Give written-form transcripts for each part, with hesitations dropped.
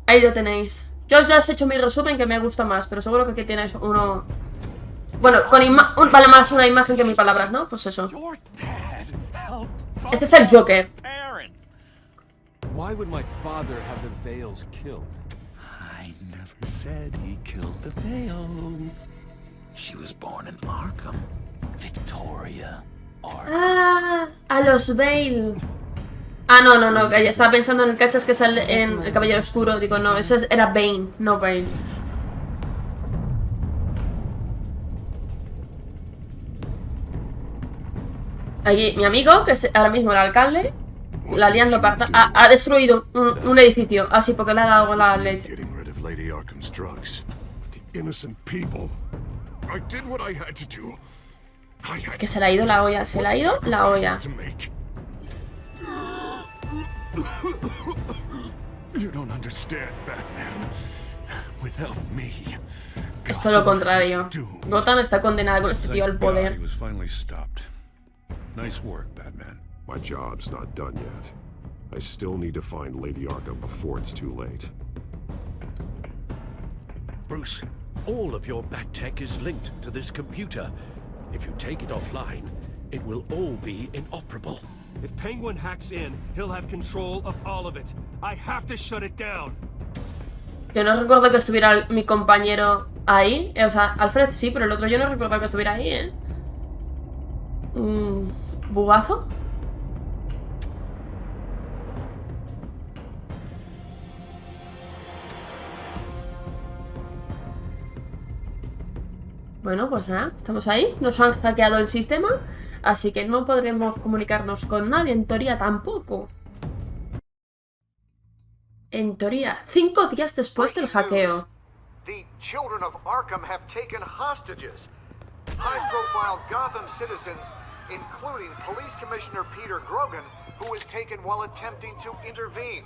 Ahí lo tenéis. Yo ya os he hecho mi resumen que me gusta más, pero seguro que aquí tienes uno... Bueno, vale más una imagen que mil palabras, ¿no? Pues eso. Este es el Joker. Why would my father have the Vales killed? I never said he killed the Vales. She was born in Arkham. Victoria Arkham. Ah, a los Vale. Ah, no, que ya estaba pensando en el cachas que sale en el Caballero Oscuro. Digo, no, eso era Bane, no Bale. Aquí, mi amigo, que es ahora mismo el alcalde, la liando parda, ha destruido un edificio, así porque le ha dado la leche. Es que se le ha ido la olla, se le ha ido la olla. Es todo lo contrario. Gotham está condenada con este tío al poder. Nice work, Batman. My job's not done yet. I still need to find Lady Arkham before it's too late. Bruce, all of your bat tech is linked to this computer. If you take it offline, it will all be inoperable. If Penguin hacks in, he'll have control of all of it. I have to shut it down. Yo no recuerdo que estuviera mi compañero ahí. O sea, Alfred sí, pero el otro yo no recuerdo que estuviera ahí, ¿eh? ¿Bugazo? Bueno, pues nada, estamos ahí. Nos han hackeado el sistema, así que no podremos comunicarnos con nadie. En teoría tampoco. En teoría, 5 días después del hackeo. The children of Arkham have taken hostages. High-profile Gotham citizens, including Police Commissioner Peter Grogan, who was taken while attempting to intervene.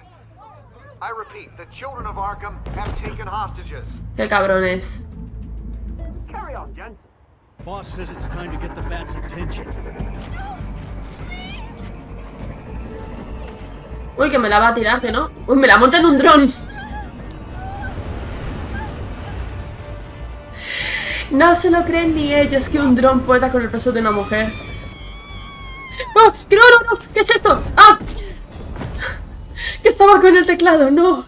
I repeat, the children of Arkham have taken hostages. Qué cabrones. Carry on, gents. Boss says it's time to get the bat's attention. Uy, que me la va a tirar, que no. Uy, me la monta en un dron. No se lo creen ni ellos que un dron pueda con el peso de una mujer. ¡Oh! ¡Que no! ¿Qué es esto? ¡Ah! Que estaba con el teclado, no.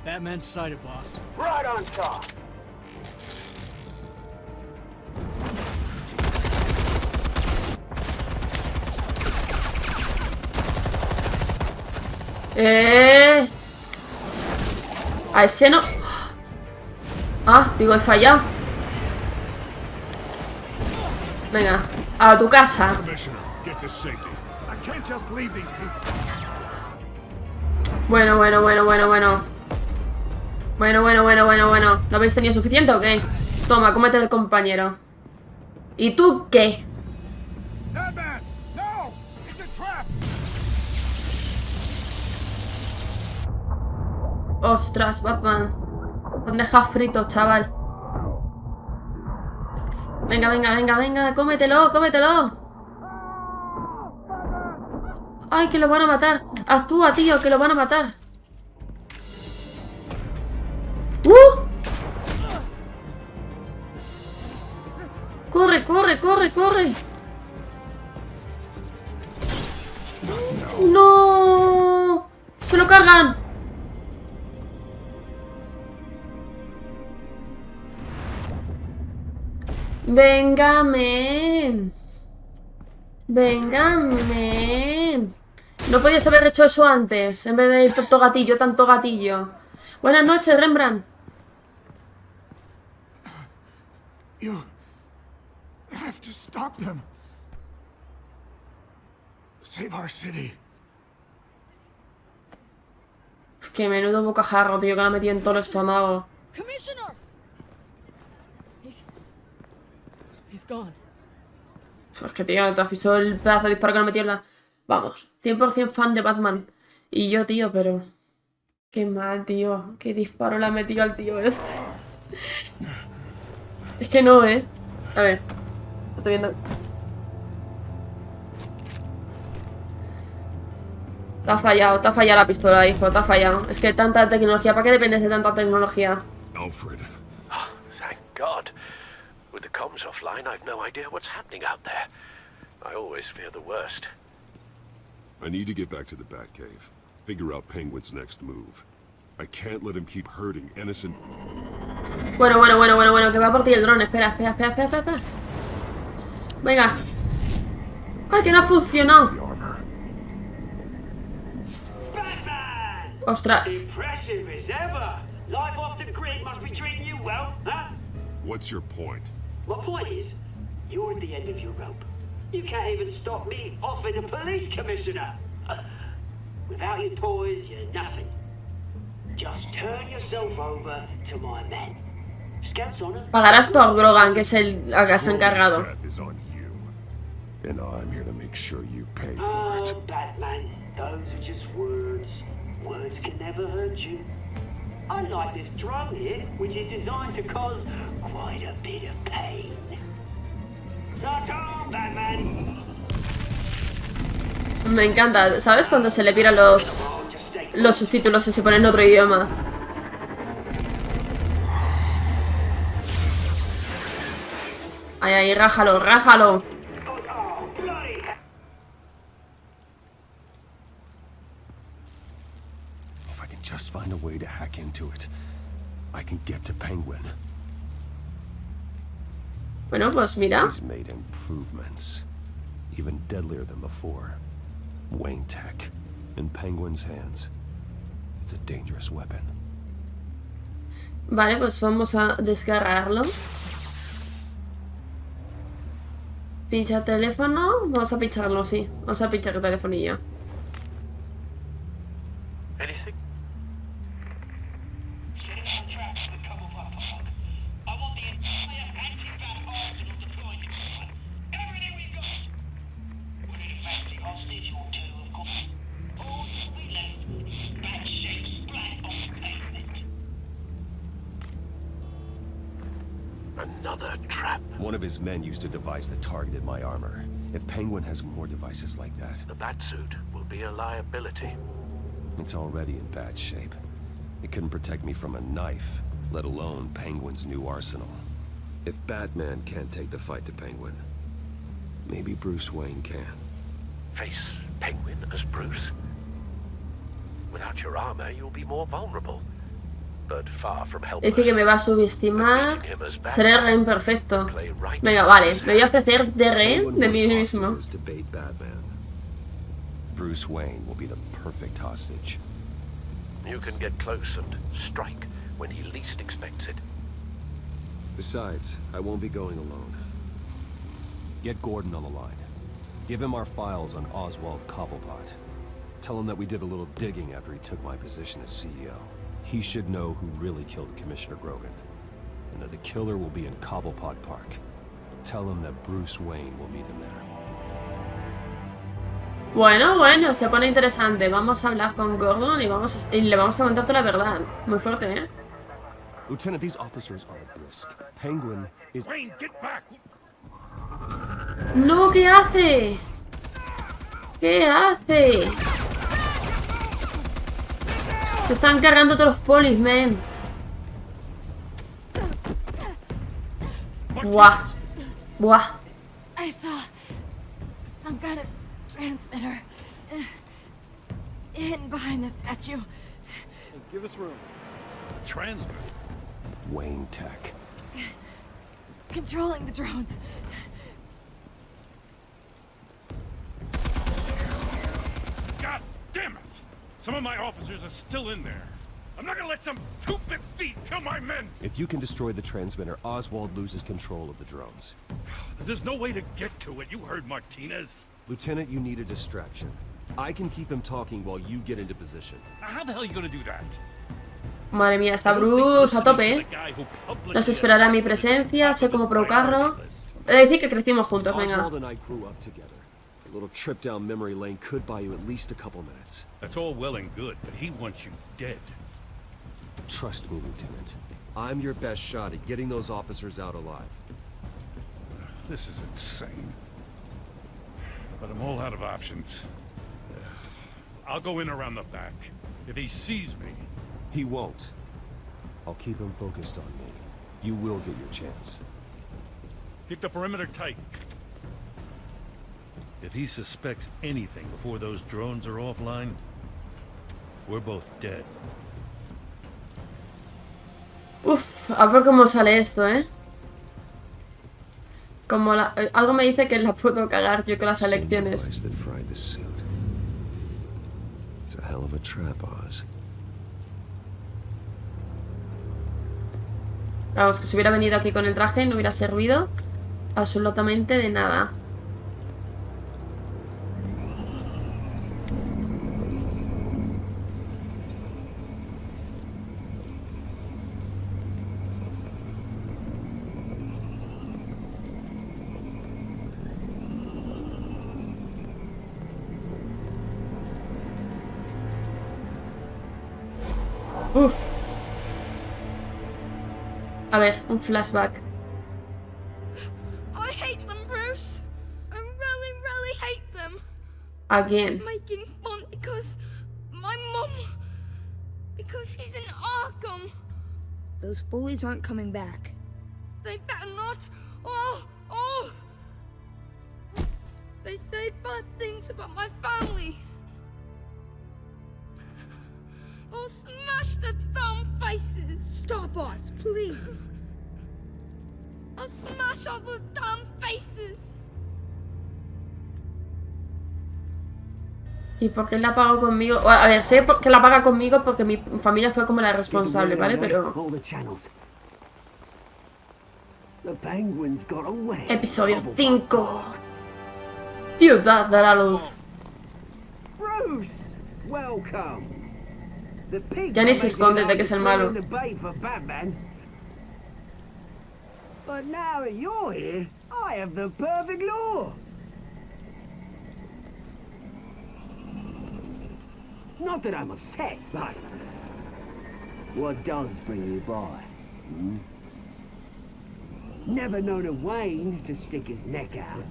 Batman's sighted, boss. Right on top. A ese no. Ah, digo, he fallado. Venga, a tu casa. Bueno. Bueno. ¿No habéis tenido suficiente o qué? Toma, cómete del compañero. ¿Y tú qué? Ostras, Batman. Te han dejado frito, chaval. Venga, cómetelo. Ay, que lo van a matar. Actúa, tío, que lo van a matar. Corre. No. Se lo cargan. Venga, men. No podías haber hecho eso antes, en vez de ir tanto gatillo. Buenas noches, Rembrandt. You have to stop them. Save our city. Qué menudo bocajarro, tío, que lo ha metido en todo el estómago. Es que, tío, te has visto el pedazo de disparo que le metió en la... Vamos, 100% fan de Batman. Y yo, tío, pero... Qué mal, tío. Qué disparo le ha metido al tío este. Es que no, ¿eh? A ver. Estoy viendo... Te ha fallado la pistola, hijo, te ha fallado. Es que tanta tecnología, ¿para qué dependes de tanta tecnología? Alfred. Oh, thank God. With the comms offline, I've no idea what's happening out there. I always fear the worst. I need to get back to the Batcave. Figure out Penguin's next move. I can't let him keep hurting innocent... Bueno, que va por ti el dron. Espera. Venga. ¡Ay, que no ha funcionado! ¡Ostras! Impressive as ever. Life off the grid must be treating you well, huh? What's your point? My point is, you're at the end of your rope. You can't even stop me offing a police commissioner. Without your toys, you're nothing. Just turn yourself over to my men. Scouts on it. Pagarás tú a Grogan, que es el al que está encargado. Death is on you. And I'm here to make sure you pay for it. Oh, Batman, those are just words. Words can never hurt you. Unlike this drone here, which is designed to cause quite a bit of pain. Ta-ta, Batman! Me encanta, ¿sabes? Cuando se le piran los subtítulos y se ponen en otro idioma. Ay, rájalo. If I can just find a way to hack into it, I can get to Penguin. Bueno, pues mira. He's made improvements, even deadlier than before. Wayne Tech, in Penguin's hands. It's a dangerous weapon. Vale, pues vamos a descargarlo. Pincha teléfono. Vamos a pincharlo, sí. Vamos a pinchar el telefonillo. Anything? Another trap. One of his men used a device that targeted my armor. If Penguin has more devices like that, The Batsuit will be a liability. it's already in bad shape. It couldn't protect me from a knife, let alone Penguin's new arsenal. If Batman can't take the fight to Penguin, maybe Bruce Wayne can. Face Penguin as Bruce. Without your armor, you'll be more vulnerable. But far from helpless. Dice que me va a subestimar. Seré el rehén perfecto. Venga, vale. Me voy a ofrecer de rehén de mí mismo. Bruce Wayne will be the perfect hostage. You can get close and strike when he least expects it. Besides, I won't be going alone. Get Gordon on the line. Give him our files on Oswald Cobblepot. Tell him that we did a little digging after he took my position as CEO. He should know who really killed Commissioner Grogan, and that the killer will be in Cobblepot Park. Tell him that Bruce Wayne will meet him there. Bueno, se pone interesante. Vamos a hablar con Gordon y le vamos a contar toda la verdad. Muy fuerte, ¿eh? Lieutenant, these officers are at risk. Penguin is... Wayne, get back! No, ¿qué hace? ¿Qué hace? Se están cargando todos los polis, man. Buah. I saw some kind of transmitter hidden behind the statue. Give us room. Transmitter. Wayne Tech. Controlling the drones. God damn it! Some of my officers are still in there. I'm not gonna let some two-bit thief kill my men! If you can destroy the transmitter, Oswald loses control of the drones. There's no way to get to it. You heard Martinez. Lieutenant, you need a distraction. I can keep him talking while you get into position. How the hell are you gonna do that? Madre mía, está Bruce a tope, ¿eh? Nos esperará mi presencia, sé cómo provocarlo. He de decir que crecimos juntos, venga. Oswald and I grew up together. A little trip down memory lane could buy you at least a couple minutes. That's all well and good, but he wants you dead. Trust me, Lieutenant. I'm your best shot at getting those officers out alive. This is insane. But I'm all out of options. I'll go in around the back. If he sees me... He won't. I'll keep him focused on me. You will get your chance. Keep the perimeter tight. If he suspects anything before those drones are offline, we're both dead. Uf, a ver cómo sale esto, Como algo me dice que la puedo cagar yo con las elecciones. It's a hell of a trap, Oz. Vamos, que si hubiera venido aquí con el traje no hubiera servido absolutamente de nada. Uf. A ver, un flashback. I hate them, Bruce. I really, really hate them. Again. Making fun because my mum... Because she's in Arkham. Those bullies aren't coming back. They better not. Oh! They say bad things about my family. I'll smash the dumb faces. Stop us, please. I'll smash all the dumb faces. ¿Y por qué la pago conmigo? A ver, sé que la paga conmigo porque mi familia fue como la responsable, ¿vale? Pero... Episodio 5. Ciudad de la Luz. Bruce, welcome. Ya ni se esconde de que es el malo. But now that you're here, I have the perfect law. Not that I'm upset, but what does bring you by? Never known a Wayne to stick his neck out.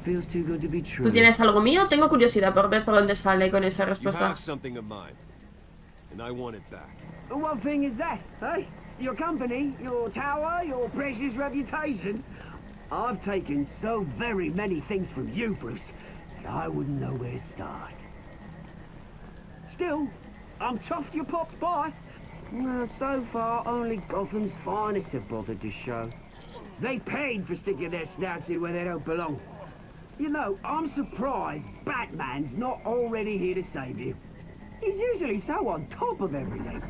Feels too good to be true. ¿Tú tienes algo mío? Tengo curiosidad por ver por dónde sale con esa respuesta. You have something of mine, and I want it back. What thing is that, eh? Your company, your tower, your precious reputation? I've taken so very many things from you, Bruce, that I wouldn't know where to start. Still, I'm chuffed you popped by. Well, so far, only Gotham's finest have bothered to show. They paid for sticking their snouts in where they don't belong. You know, I'm surprised Batman's not already here to save you. He's usually so on top of everything.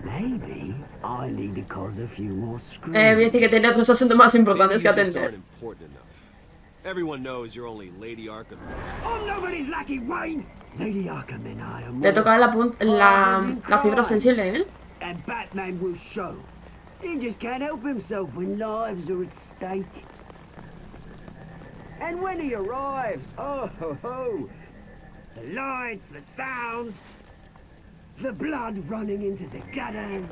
Maybe I need to cause a few more screws. Voy a decir que tiene otros asuntos más importantes que atender. Everyone knows you're only Lady Arkham's. I'm nobody's lackey, Wayne. Lady Arkham and I are Le toca la fibra sensible, And Batman will show. He just can't help himself when lives are at stake. And when he arrives, oh ho ho, the lights, the sounds, the blood running into the gutters.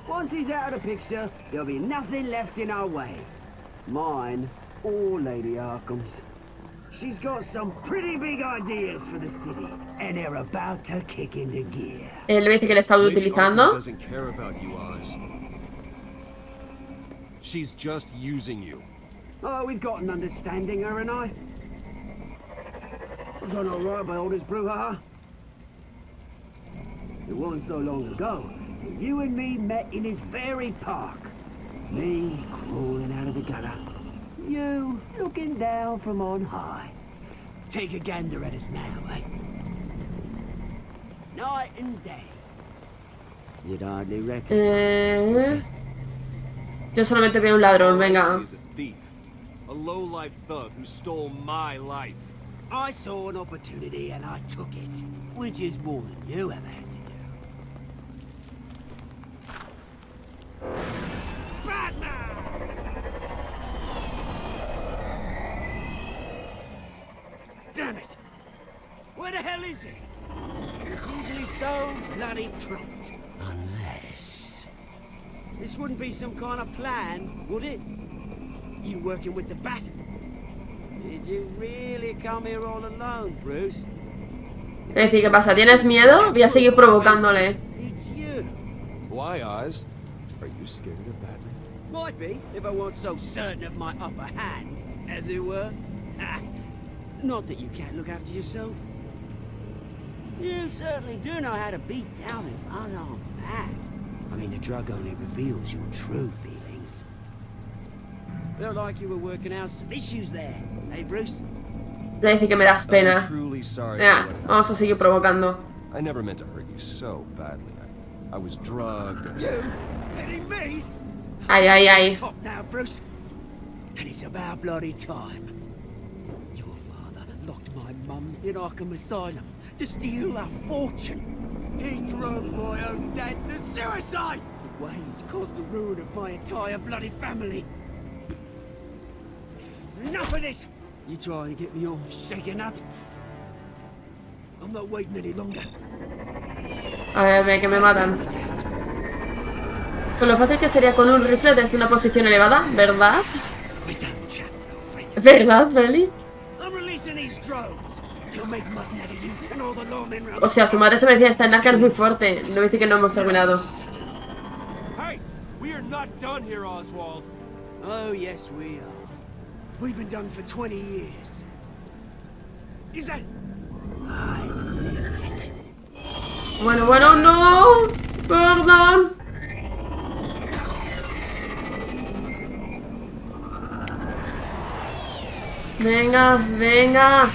Once he's out of the picture, there'll be nothing left in our way. Mine or Lady Arkham's. She's got some pretty big ideas for the city, and they're about to kick into gear. Le dice que le estaba utilizando. Doesn't care about you, Oz. She's just using you. Oh, we've got an understanding, her and I. I've done all right by all this brouhaha. It wasn't so long ago that you and me met in this very park. Me crawling out of the gutter. You looking down from on high. Take a gander at us now, eh? Night and day. You'd hardly recognize. Yo solamente veo un ladrón, venga. A low-life thug who stole my life. I saw an opportunity and I took it, which is more than you ever had to do. Batman! Damn it! Where the hell is he? It's usually so bloody prompt. Unless... This wouldn't be some kind of plan, would it? You working with the Bat? Did you really come here all alone, Bruce? Es decir, ¿qué pasa? ¿Tienes miedo? Voy a seguir provocándole. It's you. Why, Oz? Are you scared of Batman? Might be, if I weren't so certain of my upper hand, as it were. Not that you can't look after yourself. You certainly do know how to beat down an unarmed man. I mean, the drug only reveals your true feelings. Felt like you were working out some issues there, hey, Bruce? Le dice que me das pena. I'm truly sorry Ya, for what vamos a seguir provocando. I never meant to hurt you so badly. I was drugged. You? Hitting me? Ay, ay, ay. Top now, Bruce. And it's about bloody time. Your father locked my mum in Arkham Asylum to steal a fortune. He drove my own dad to suicide! The Waynes caused the ruin of my entire bloody family. Enough of this! You try and get me all shaken up. I'm not waiting any longer. A ver, que me matan. Con lo fácil que sería con un rifle desde una posición elevada, ¿verdad? We don't chat, no friend. ¿Verdad, Feli? I'm releasing these drones. They'll make mutton out of you and all the lawmen round. O sea, tu madre se merecía estar en la cárcel muy fuerte. No dice que no hemos terminado. Hey, we are not done here, Oswald. Oh, yes, we are. We've been done for 20 years. Is that... I knew it. Bueno, bueno, no. Perdón. Venga, venga.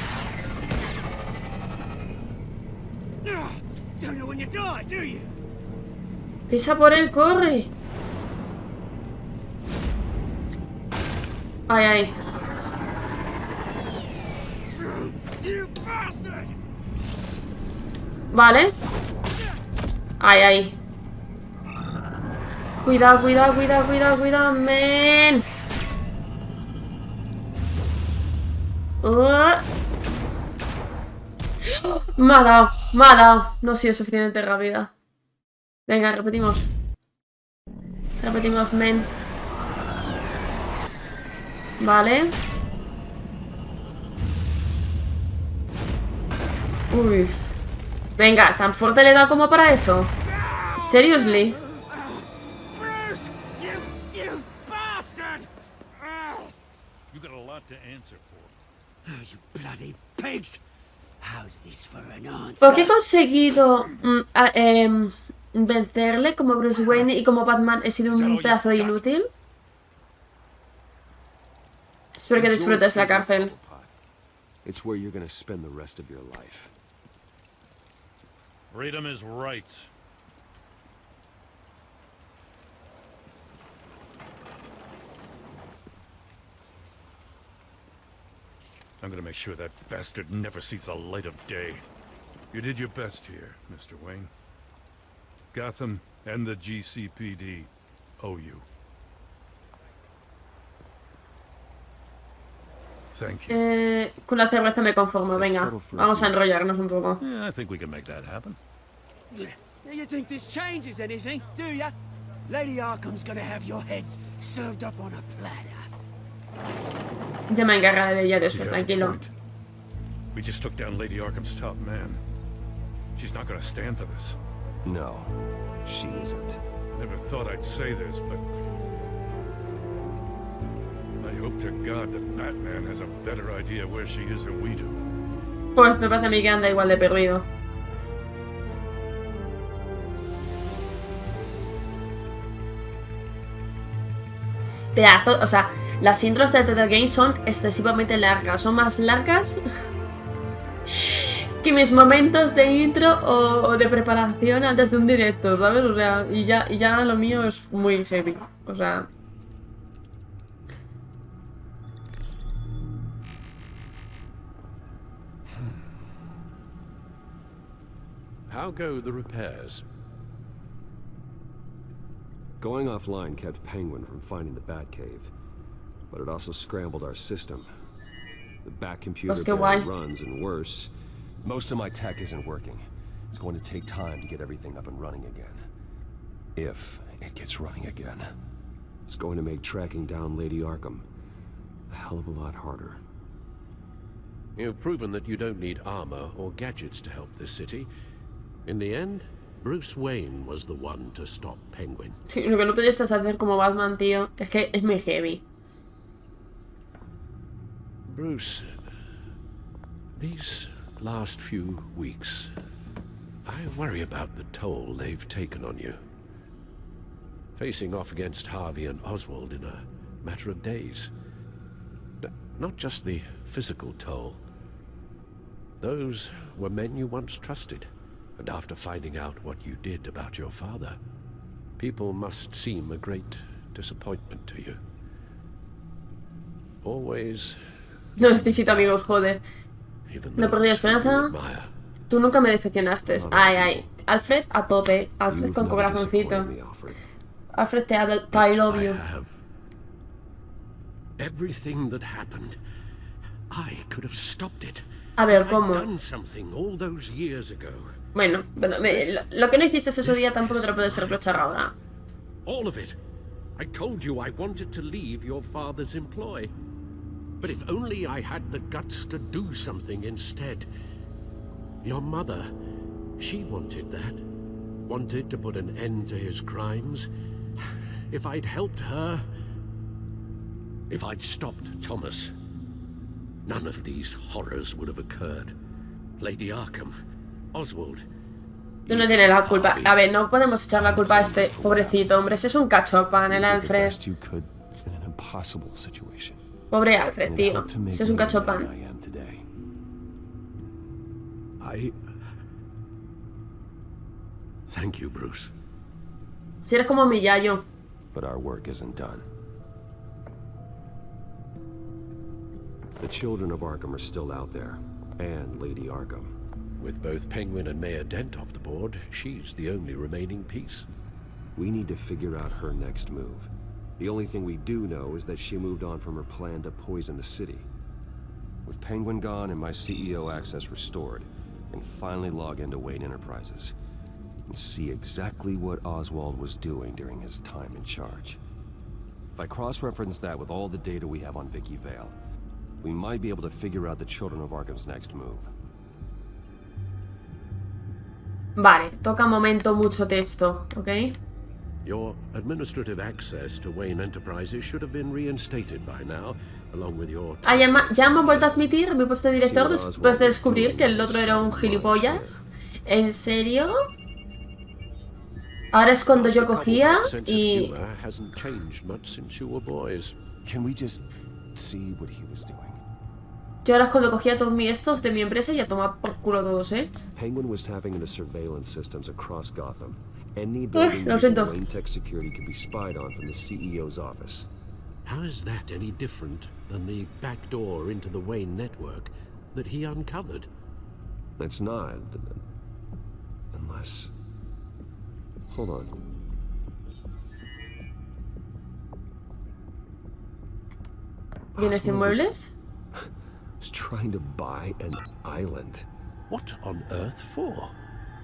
Don't know when you die, do you? Pisa por él, corre. Ay, ay. You bastard! Vale. Ay, ay. Cuidado, cuidado, cuidado, cuidado, cuidado, men. Me ha dado, me ha dado. No he sido suficientemente rápida. Venga, repetimos. Repetimos, men. Vale. Uy. Venga, ¿tan fuerte le he dado como para eso? Seriously. Bruce! You bastard! You got a lot to answer for. Oh, you bloody pigs! How's this for an answer? ¿Por qué he conseguido vencerle como Bruce Wayne y como Batman he sido un pedazo de inútil? Espero que disfrutes la cárcel. It's where you're gonna spend the rest of your life. Freedom is right. I'm gonna make sure that bastard never sees the light of day. You did your best here, Mr. Wayne. Gotham and the GCPD owe you. Thank you. Con la cerveza me conformo, venga. Vamos a enrollarnos un poco. Yeah, I think we can make that happen. You think this changes anything, do ya? Lady Arkham's gonna have your heads served up on a platter. Ya me encargaré de ella después, She has a tranquilo. point. We just took down Lady Arkham's top man. She's not gonna stand for this. No, she isn't. Never thought I'd say this, but I hope to God that Batman has a better idea where she is than we do. Pues me parece a mí que anda igual de perdido. Pedazo, o sea, las intros de Telltale Games son excesivamente largas. Son más largas que mis momentos de intro o de preparación antes de un directo, ¿sabes? O sea, y ya lo mío es muy heavy. O sea... How go the repairs? Going offline kept Penguin from finding the Batcave, but it also scrambled our system. The Bat computer barely runs, and worse, most of my tech isn't working. It's going to take time to get everything up and running again. If it gets running again. It's going to make tracking down Lady Arkham a hell of a lot harder. You've proven that you don't need armor or gadgets to help this city. In the end, Bruce Wayne was the one to stop Penguin. Sí, lo que no pudiste hacer como Batman, tío, es que es muy heavy. Bruce, these last few weeks, I worry about the toll they've taken on you. Facing off against Harvey and Oswald in a matter of days. Not just the physical toll. Those were men you once trusted, and after finding out what you did about your father, people must seem a great disappointment to you. Always. No necesito amigos, joder. No perdí la esperanza. Admire. Tú nunca me decepcionaste. Ay, ay. Alfred a tope. Alfred con corazoncito. Alfred, I love you. Everything that happened, I could have stopped it. A ver, I'd ¿cómo? done something all those years ago. Bueno, lo que no hiciste ese día tampoco te lo puedes reprochar ahora. All of it. I told you I wanted to leave your father's employ. But if only I had the guts to do something instead. Your mother, she wanted that. Wanted to put an end to his crimes. If I'd helped her, if I'd stopped Thomas, none of these horrors would have occurred. Lady Arkham, Oswald. Tú no tienes la culpa. A ver, no podemos echar la culpa a este pobrecito, hombre. Ese es un cachopan, el Alfred. Pobre Alfred, tío. Ese es un cachopan. Thank you, Bruce. Si eres como mi yayo. But our work isn't done. The children of Arkham are still out there, and Lady Arkham. With both Penguin and Mayor Dent off the board, she's the only remaining piece. We need to figure out her next move. The only thing we do know is that she moved on from her plan to poison the city. With Penguin gone and my CEO access restored, I can finally log into Wayne Enterprises and see exactly what Oswald was doing during his time in charge. If I cross-reference that with all the data we have on Vicky Vale, we might be able to figure out the Children of Arkham's next move. Vale, toca momento mucho texto, ¿ok? Your administrative access to Wayne Enterprises should have been reinstated by now, along with your... Ah, ya me han vuelto a admitir mi puesto de director después de descubrir que el otro era un gilipollas. ¿En serio? Ahora es cuando yo cogía y... Can we just see what he was doing? Yo ahora es cuando cogía todos mis estos de mi empresa y a tomar por culo todos, ¿eh? Penguin was tapping into surveillance systems across Gotham. Any building lo using siento. Wayne Tech security can be spied on from the CEO's office. How is that any different than the back door into the Wayne network that he uncovered? It's not. Unless... Hold on. ¿Bienes inmuebles? He's trying to buy an island. What on earth for?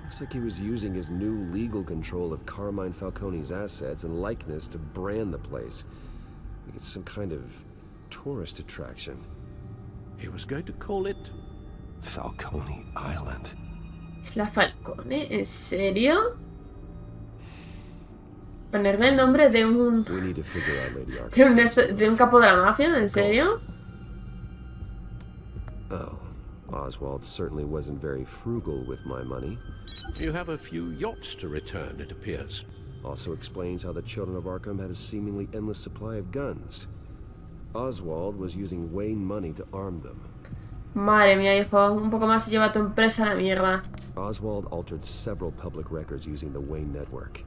Looks like he was using his new legal control of Carmine Falcone's assets and likeness to brand the place. Like it's some kind of tourist attraction. He was going to call it... Falcone Island. ¿Es la Falcone? ¿En serio? ¿Ponerle el nombre de un... We need to figure out Lady Arkham. de un capo de la mafia? ¿En serio? Oh, Oswald certainly wasn't very frugal with my money. You have a few yachts to return, it appears. Also explains how the Children of Arkham had a seemingly endless supply of guns. Oswald was using Wayne money to arm them. Madre mía, hijo. Un poco más y lleva tu empresa a la mierda. Oswald altered several public records using the Wayne network.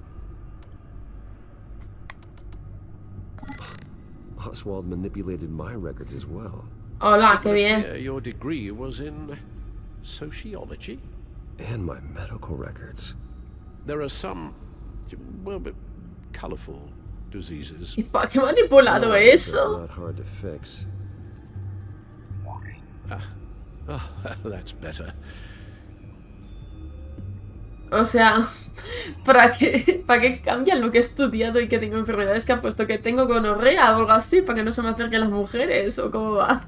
Oswald manipulated my records as well. Hola, qué bien. Your degree was in sociology? And my medical records. There are some, well, but colorful diseases. ¿Y para qué manipulado eso? Not hard to fix. That's better. O sea, ¿para qué cambian lo que he estudiado y que tengo enfermedades que ha puesto que tengo gonorrea o algo así para que no se me acerquen las mujeres? ¿O cómo va?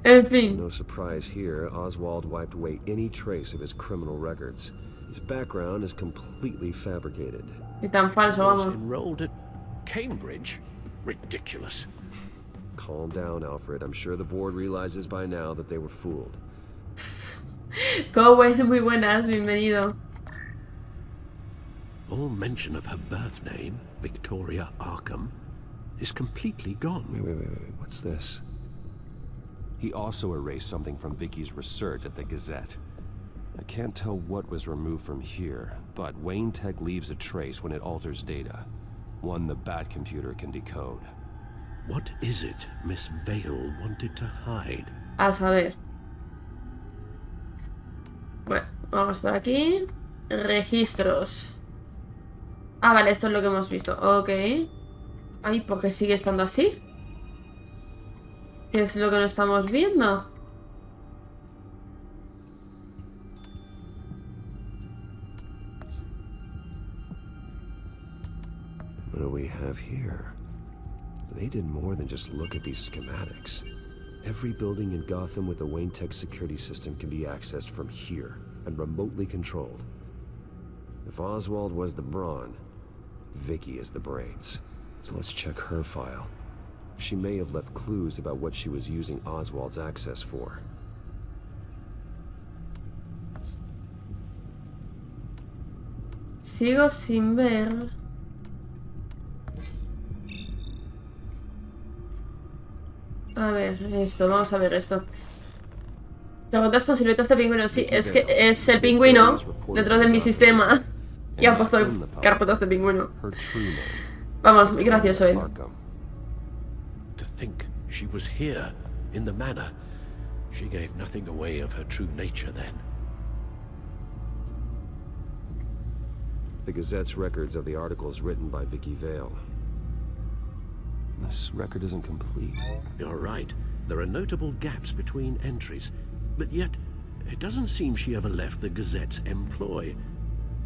En fin. No surprise here, Oswald wiped away any trace of his criminal records. His background is completely fabricated. Y tan falso, Was vamos. enrolled at Cambridge? Ridiculous. Calm down, Alfred. I'm sure the board realizes by now that they were fooled. Cowen, muy buenas, bienvenido. All mention of her birth name, Victoria Arkham, is completely gone. Wait. What's this? He also erased something from Vicky's research at the Gazette. I can't tell what was removed from here, but Wayne Tech leaves a trace when it alters data. One the Bat computer can decode. What is it Miss Vale wanted to hide? A saber. Bueno, vamos por aquí. Registros. Ah, vale, esto es lo que hemos visto. Ok. Ay, ¿por qué sigue estando así? ¿Qué es lo que no estamos viendo? What do we have here? They did more than just look at these schematics. Every building in Gotham with the Wayne Tech security system can be accessed from here and remotely controlled. If Oswald was the brawn, Vicky is the brains. So let's check her file. She may have left clues about what she was using Oswald's access for. Sigo sin ver. A ver, esto, vamos a ver esto. Preguntas con siluetas de pingüino. Sí, es que es el pingüino dentro de mi sistema. Y han puesto carpetas de pingüino. Vamos, muy gracioso él. To think she was here, in the manor. She gave nothing away of her true nature then. The Gazette's records of the articles written by Vicky Vale. This record isn't complete. You're right. There are notable gaps between entries. But yet, it doesn't seem she ever left the Gazette's employ.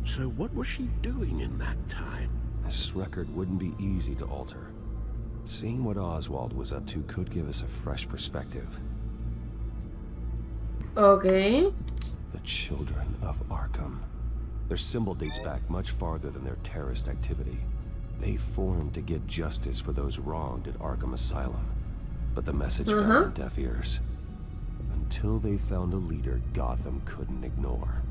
So what was she doing in that time? This record wouldn't be easy to alter. Seeing what Oswald was up to could give us a fresh perspective. Okay. The Children of Arkham. Their symbol dates back much farther than their terrorist activity. They formed to get justice for those wronged at Arkham Asylum. But the message fell on deaf ears. Until they found a leader Gotham couldn't ignore.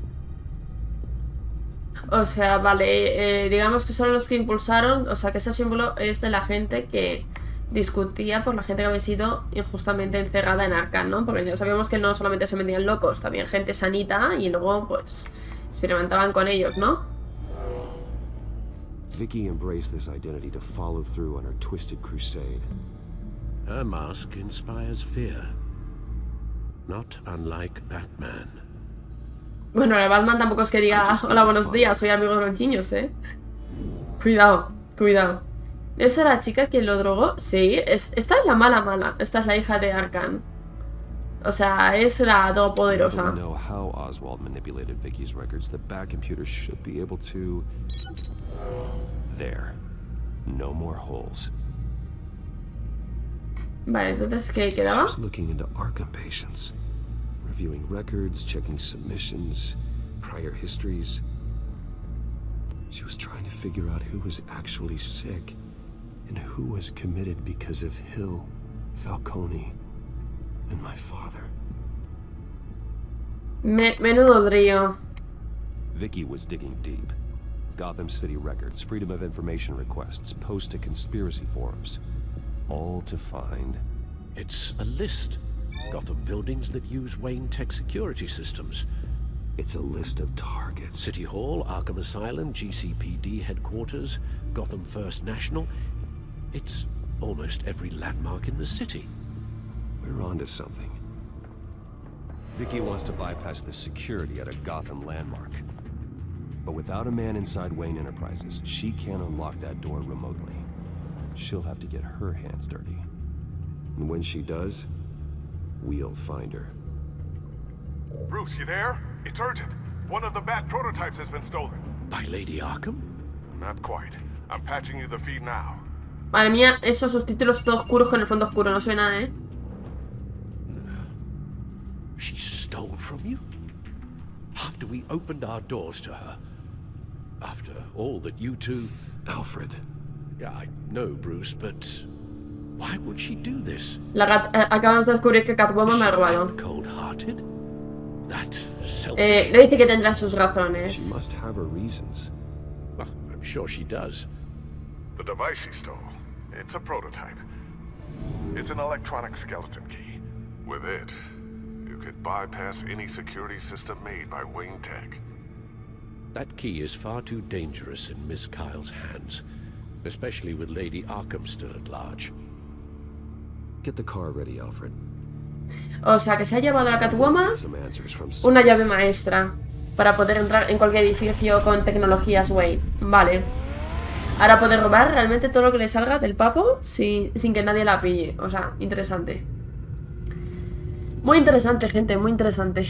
O sea, vale, digamos que son los que impulsaron, o sea, que ese símbolo es de la gente que discutía por la gente que había sido injustamente encerrada en Arkham, ¿no? Porque ya sabíamos que no solamente se metían locos, también gente sanita y luego, pues, experimentaban con ellos, ¿no? Vicky embraced this identity to follow through on her twisted crusade. Her mask inspires fear. Not unlike Batman. Bueno, el Batman tampoco es que diga hola, buenos días, soy amigo de los niños, ¿eh? Cuidado, cuidado. ¿Es la chica quien lo drogó? Sí, esta es la mala. Esta es la hija de Arkham. O sea, es la todopoderosa. I don't know how Oswald manipulated Vicky's records. The Bat computer should be able to... There. No more holes. Vale, entonces, ¿qué quedaba? She was looking into Arkham patients. Reviewing records, checking submissions, prior histories. She was trying to figure out who was actually sick and who was committed because of Hill, Falcone, and my father. Menudo trío. Vicky was digging deep. Gotham City records, Freedom of Information requests, posts to conspiracy forums. All to find... It's a list. Gotham buildings that use Wayne Tech security systems. It's a list of targets. City Hall, Arkham Asylum, GCPD headquarters, Gotham First National. It's almost every landmark in the city. We're onto something. Vicky wants to bypass the security at a Gotham landmark. But without a man inside Wayne Enterprises, she can't unlock that door remotely. She'll have to get her hands dirty. And when she does, we'll find her. Bruce, you there? It's urgent. One of the Bat prototypes has been stolen. By Lady Arkham? Not quite. I'm patching you the feed now. Madre mía, esos subtítulos todos oscuros con el fondo oscuro, no se ve nada, ¿eh? She stole from you? After we opened our doors to her? After all that you two... Alfred. Yeah, I know, Bruce, but... why would she do this? Acabamos de descubrir que Catwoman me ha robado. Cold-hearted? That selfish... Le dice que tendrá sus razones. She must have her reasons. Well, I'm sure she does. The device she stole, it's a prototype. It's an electronic skeleton key. With it, you could bypass any security system made by Wayne Tech. That key is far too dangerous in Miss Kyle's hands, especially with Lady Arkham still at large. Get the car ready, Alfred. O sea, que se ha llevado a la Catwoman una llave maestra para poder entrar en cualquier edificio con tecnologías Wayne. Vale. Ahora poder robar realmente todo lo que le salga del papo sin que nadie la pille. O sea, interesante. Muy interesante, gente, muy interesante.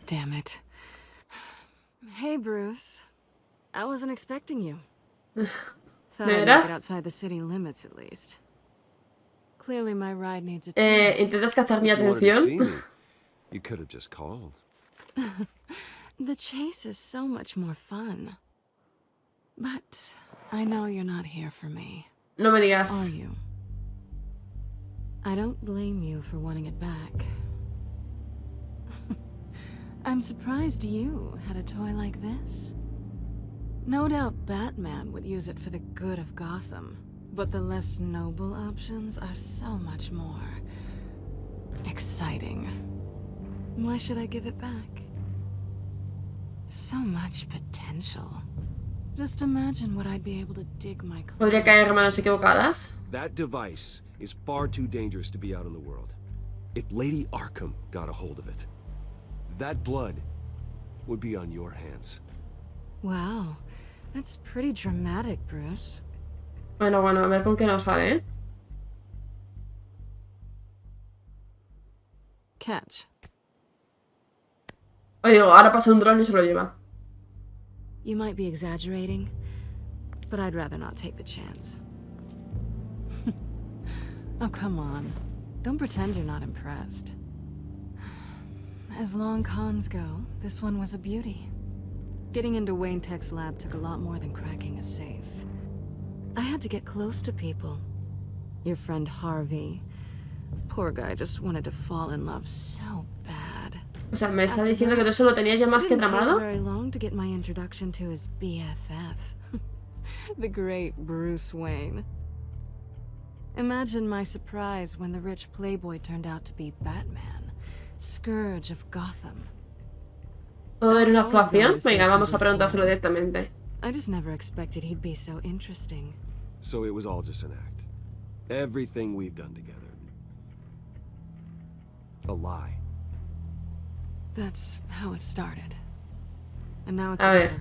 Damn it. Hey, Bruce. I wasn't expecting you. Thought I'd make it outside the city limits at least. Clearly my ride needs a turn. ¿Intentas captar mi atención? You could have just called. The chase is so much more fun. But I know you're not here for me. No me digas. Are you? I don't blame you for wanting it back. I'm surprised you had a toy like this. No doubt Batman would use it for the good of Gotham, but the less noble options are so much more exciting. Why should I give it back? So much potential. Just imagine what I'd be able to dig my claws. ¿Podría caer manos equivocadas? That device is far too dangerous to be out in the world. If Lady Arkham got a hold of it, that blood would be on your hands. Wow, that's pretty dramatic, Bruce. Bueno, a ver con qué nos sale, ¿eh? Catch. Oye, digo, ahora pasa un dron y se lo lleva. You might be exaggerating, but I'd rather not take the chance. Oh, come on. Don't pretend you're not impressed. As long cons go, this one was a beauty. Getting into Wayne Tech's lab took a lot more than cracking a safe. I had to get close to people. Your friend Harvey. Poor guy just wanted to fall in love so bad. O sea, ¿me está diciendo que tú eso lo tenías ya más que tramado? It didn't take very long to get my introduction to his BFF. The great Bruce Wayne. Imagine my surprise when the rich playboy turned out to be Batman, Scourge of Gotham. ¿Todo era una actuación? Venga, vamos a preguntárselo directamente. I just never expected he'd be so interesting. So it was all just an act. Everything we've done together. A lie. That's how it started. And now it's over.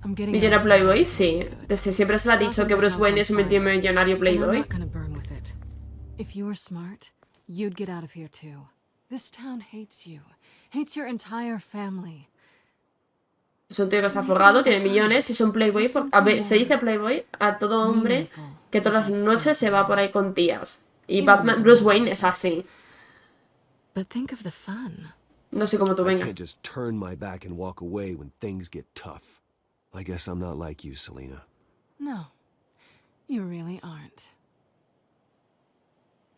I'm getting ¿Millona Playboy? Sí. Desde siempre se le ha dicho que Bruce Wayne es un multimillonario Playboy. If you were smart, you'd get out of here too. This town hates you. Hates your entire family. Es un tío que está forrado, tiene millones y es un Playboy. A ver, se dice Playboy a todo hombre que todas las noches se va por ahí con tías. Y Batman, Bruce Wayne es así. But think of the fun. No sé cómo tú, venga. I can't just turn my back and walk away when things get tough. I guess I'm not like you, Selena. No, you really aren't.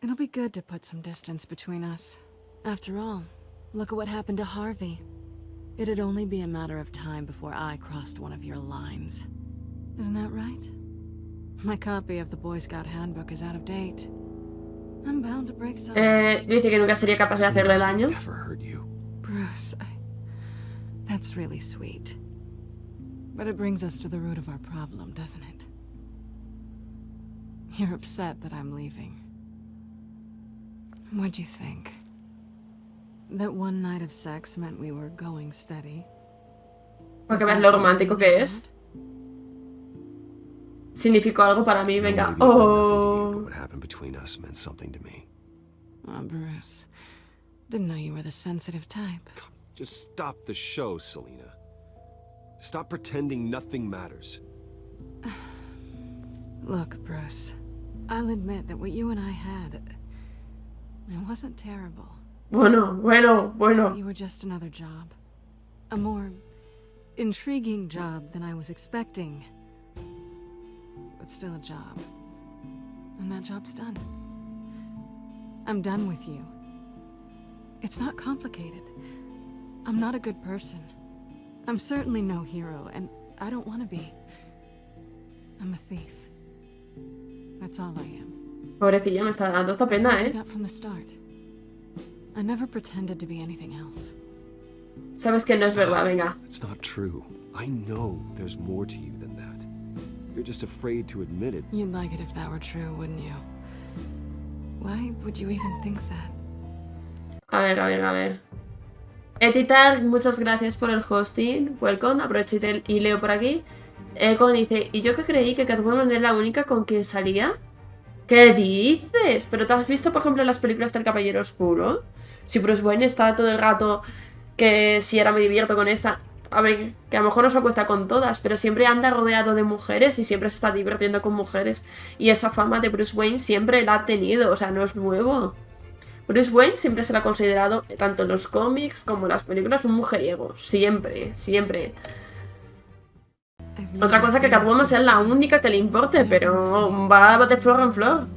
It'll be good to put some distance between us. After all, look at what happened to Harvey. It'd only be a matter of time before I crossed one of your lines. Isn't that right? My copy of the Boy Scout Handbook is out of date. I'm bound to break some. Dice que nunca sería capaz de hacerle daño. Never hurt you. Bruce, that's really sweet. But it brings us to the root of our problem, doesn't it? You're upset that I'm leaving. What'd you think? That one night of sex meant we were going steady? Porque ves lo romántico que es. Significó algo para mí, venga. Oh. What happened between us meant something to me. Oh, Bruce. Didn't know you were the sensitive type. Just stop the show, Selena. Stop pretending nothing matters. Look, Bruce. I'll admit that what you and I had, it wasn't terrible. Bueno. You were just another job. A more intriguing job than I was expecting. But still a job. And that job's done. I'm done with you. It's not complicated. I'm not a good person. I'm certainly no hero, and I don't want to be. I'm a thief. That's all I am. Pobrecilla, me está dando esta pena, I told you that from the start. I never pretended to be anything else. Sabes que no es verdad, venga. It's not true. I know there's more to you than that. You're just afraid to admit it. You'd like it if that were true, wouldn't you? Why would you even think that? A ver. Etitar, muchas gracias por el hosting. Welcome. Aprovecho y leo por aquí. Con dice, ¿y yo que creí que Catwoman era la única con quien salía? ¿Qué dices? ¿Pero te has visto, por ejemplo, las películas del Caballero Oscuro? Si Bruce Wayne está todo el rato que si ahora me divierto con esta... A ver, que a lo mejor no se acuesta con todas, pero siempre anda rodeado de mujeres y siempre se está divirtiendo con mujeres. Y esa fama de Bruce Wayne siempre la ha tenido, o sea, no es nuevo. Bruce Wayne siempre se la ha considerado, tanto en los cómics como en las películas, un mujeriego. Siempre. Otra cosa que Catwoman sea la única que le importe, pero va de flor en flor.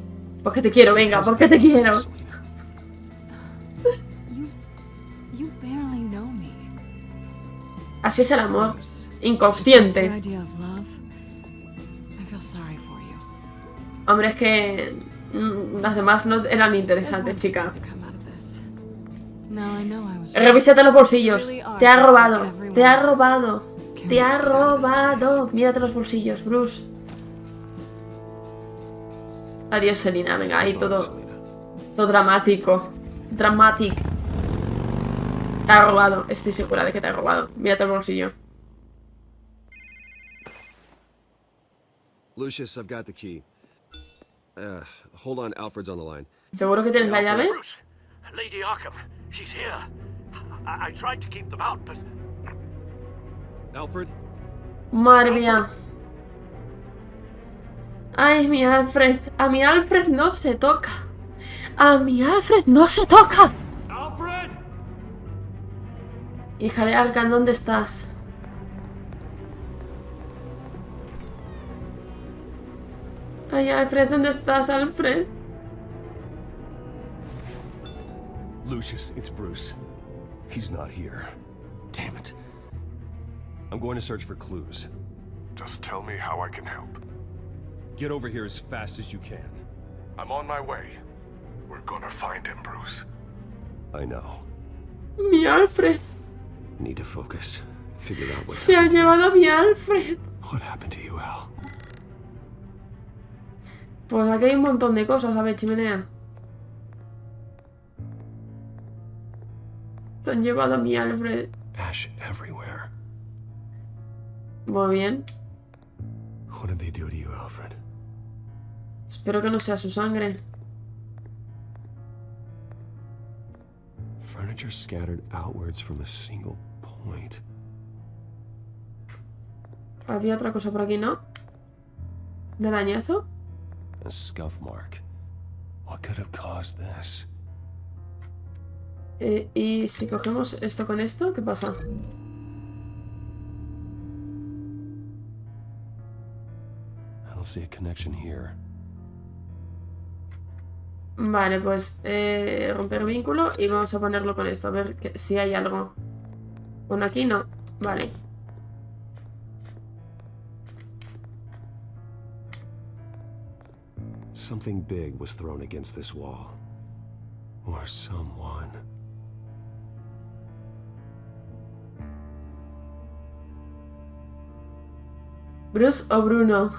Porque te quiero, venga, porque te quiero. Así es el amor. Inconsciente. Hombre, es que las demás no eran interesantes, chica. Revísate los bolsillos. Te ha robado. Mírate los bolsillos, Bruce. Adiós, Selena. Venga, ahí todo dramático. Te ha robado. Estoy segura de que te ha robado. Mírate el bolsillo. Lucius, I've got the key. Hold on, Alfred's on the line. ¿Seguro que tienes la llave? Bruce, Lady Arkham, she's here. I tried to keep them out, but... Alfred? Madre mía. Ay, mi Alfred. A mi Alfred no se toca. ¡Alfred! Hija de Arkham, ¿dónde estás? Ay, Alfred, ¿dónde estás, Alfred? Lucius, it's Bruce. He's not here. Damn it. I'm going to search for clues. Just tell me how I can help. Get over here as fast as you can. I'm on my way. We're gonna find him, Bruce. I know. Mi Alfred. Need to focus. Figure out what Se ha llevado a mi Alfred. What happened to you, Al? Pues aquí hay un montón de cosas, a ver, chimenea. Se han llevado a mi Alfred. Ash everywhere. Muy bien. What did they do to you, Alfred? Espero que no sea su sangre. Furniture scattered outwards from a single point. Había otra cosa por aquí, ¿no? ¿Del arañazo? A scuff mark. What could have caused this? Y si cogemos esto con esto, ¿qué pasa? I don't see a connection here. Vale, pues romper vínculo y vamos a ponerlo con esto, a ver si hay algo. Bueno, aquí no. Vale. Something big was thrown against this wall. Or someone. ¿Bruce o Bruno?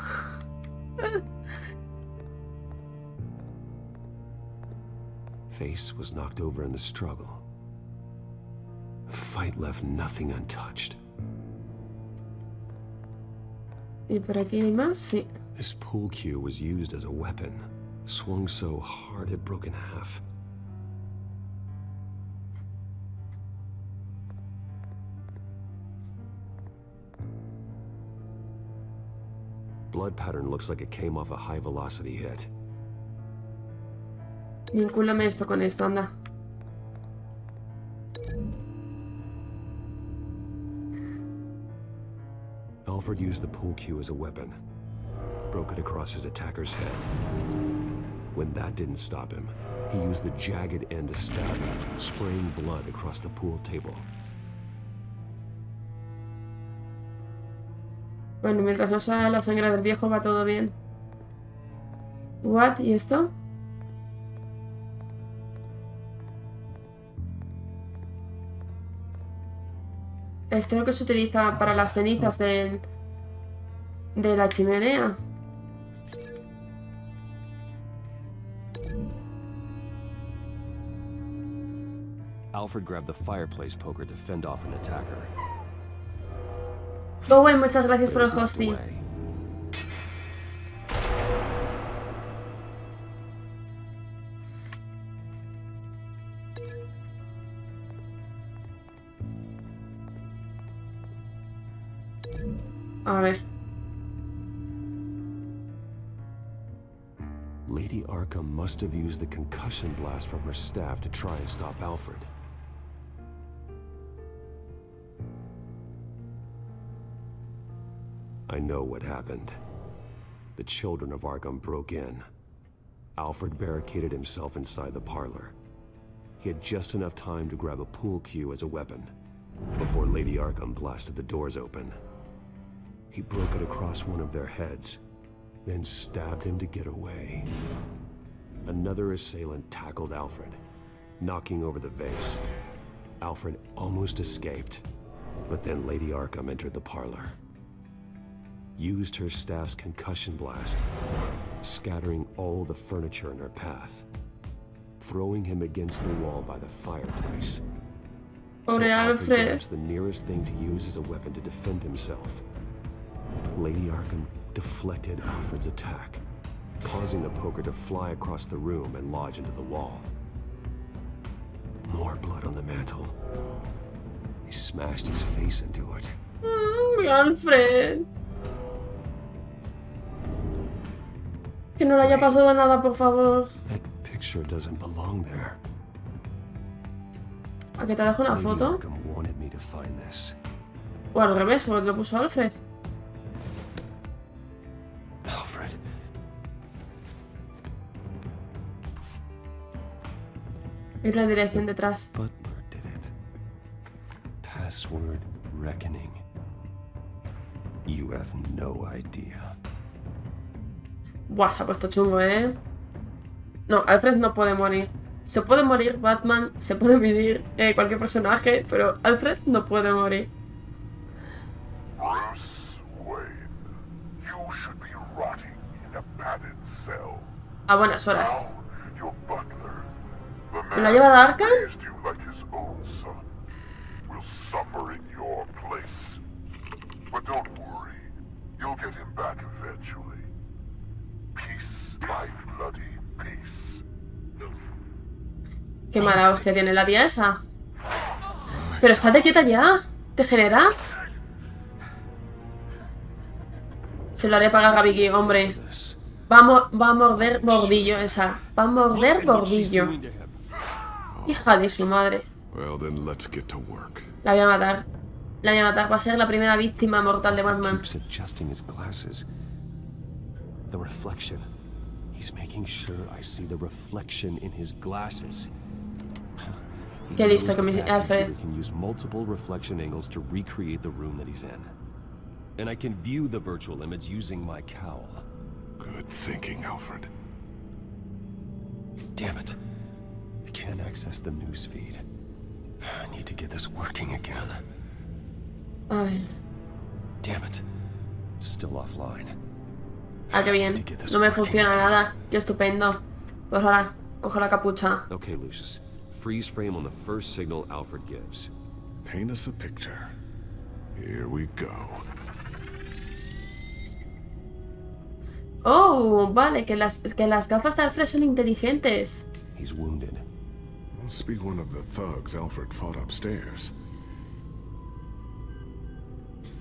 Face was knocked over in the struggle. The fight left nothing untouched. ¿Y por aquí hay más? Sí. This pool cue was used as a weapon. Swung so hard it broke in half. Blood pattern looks like it came off a high-velocity hit. Vincúlame esto con esto, anda. Alfred used the pool cue as a weapon. Broke it across his attacker's head. When that didn't stop him, he used the jagged end to stab him, spraying blood across the pool table. Bueno, mientras no salga la sangre del viejo va todo bien. ¿What? ¿Y esto? Esto es lo que se utiliza para las cenizas de la chimenea. Alfred grabbed the fireplace poker to fend off an attacker. Bowen, muchas gracias por el hosting. A ver. Lady Arkham must have used the concussion blast from her staff to try and stop Alfred. I know what happened. The children of Arkham broke in. Alfred barricaded himself inside the parlor. He had just enough time to grab a pool cue as a weapon before Lady Arkham blasted the doors open. He broke it across one of their heads, then stabbed him to get away. Another assailant tackled Alfred, knocking over the vase. Alfred almost escaped, but then Lady Arkham entered the parlor. Used her staff's concussion blast, scattering all the furniture in her path, throwing him against the wall by the fireplace. So Alfred grabs the nearest thing to use as a weapon to defend himself. But Lady Arkham deflected Alfred's attack, causing the poker to fly across the room and lodge into the wall. More blood on the mantle. He smashed his face into it. Alfred. Que no le haya pasado nada, por favor. That picture doesn't belong there. ¿A que te dejo una foto? Lady Arkham wanted me to find this. O al revés, o lo puso Alfred. Alfred. Hay una dirección detrás. Butler did it. Password reckoning. You have no idea. Buah, se ha puesto chungo, ¿eh? No, Alfred no puede morir. Se puede morir Batman, se puede morir cualquier personaje, pero Alfred no puede morir. Bruce Wayne, you should be rotting in a padded cell. A buenas horas. Now, your butler, the ¿Me lo ha man llevado a who Arkham? raised you like his own son, will suffer in your place. But don't worry, you'll get him back eventually. Peace, my bloody peace. Qué mala hostia tiene la tía esa. Pero estate quieta ya. ¿Te genera? Se lo haré pagar a Vicky, hombre. Va a morder bordillo esa. Va a morder bordillo. Hija de su madre. Well, then let's get to work. La voy a matar. La voy a matar. Va a ser la primera víctima mortal de Batman. Keeps adjusting his glasses. The reflection. He's making sure I see the reflection in his glasses. Qué listo que me Alfred. Can use multiple reflection angles to recreate the room that he's in. And I can view the virtual image using my cowl. Good thinking, Alfred. Damn it. I can't access the news feed. I need to get this working again. Ay. Damn it. Still offline. Ah, qué bien. No me funciona nada. Qué estupendo. Pues ahora, cojo la capucha. Okay, Lucius. Freeze frame on the first signal Alfred gives. Paint us a picture. Here we go. Oh, vale, que las gafas de Alfred son inteligentes. He's wounded. Must be one of the thugs Alfred fought upstairs.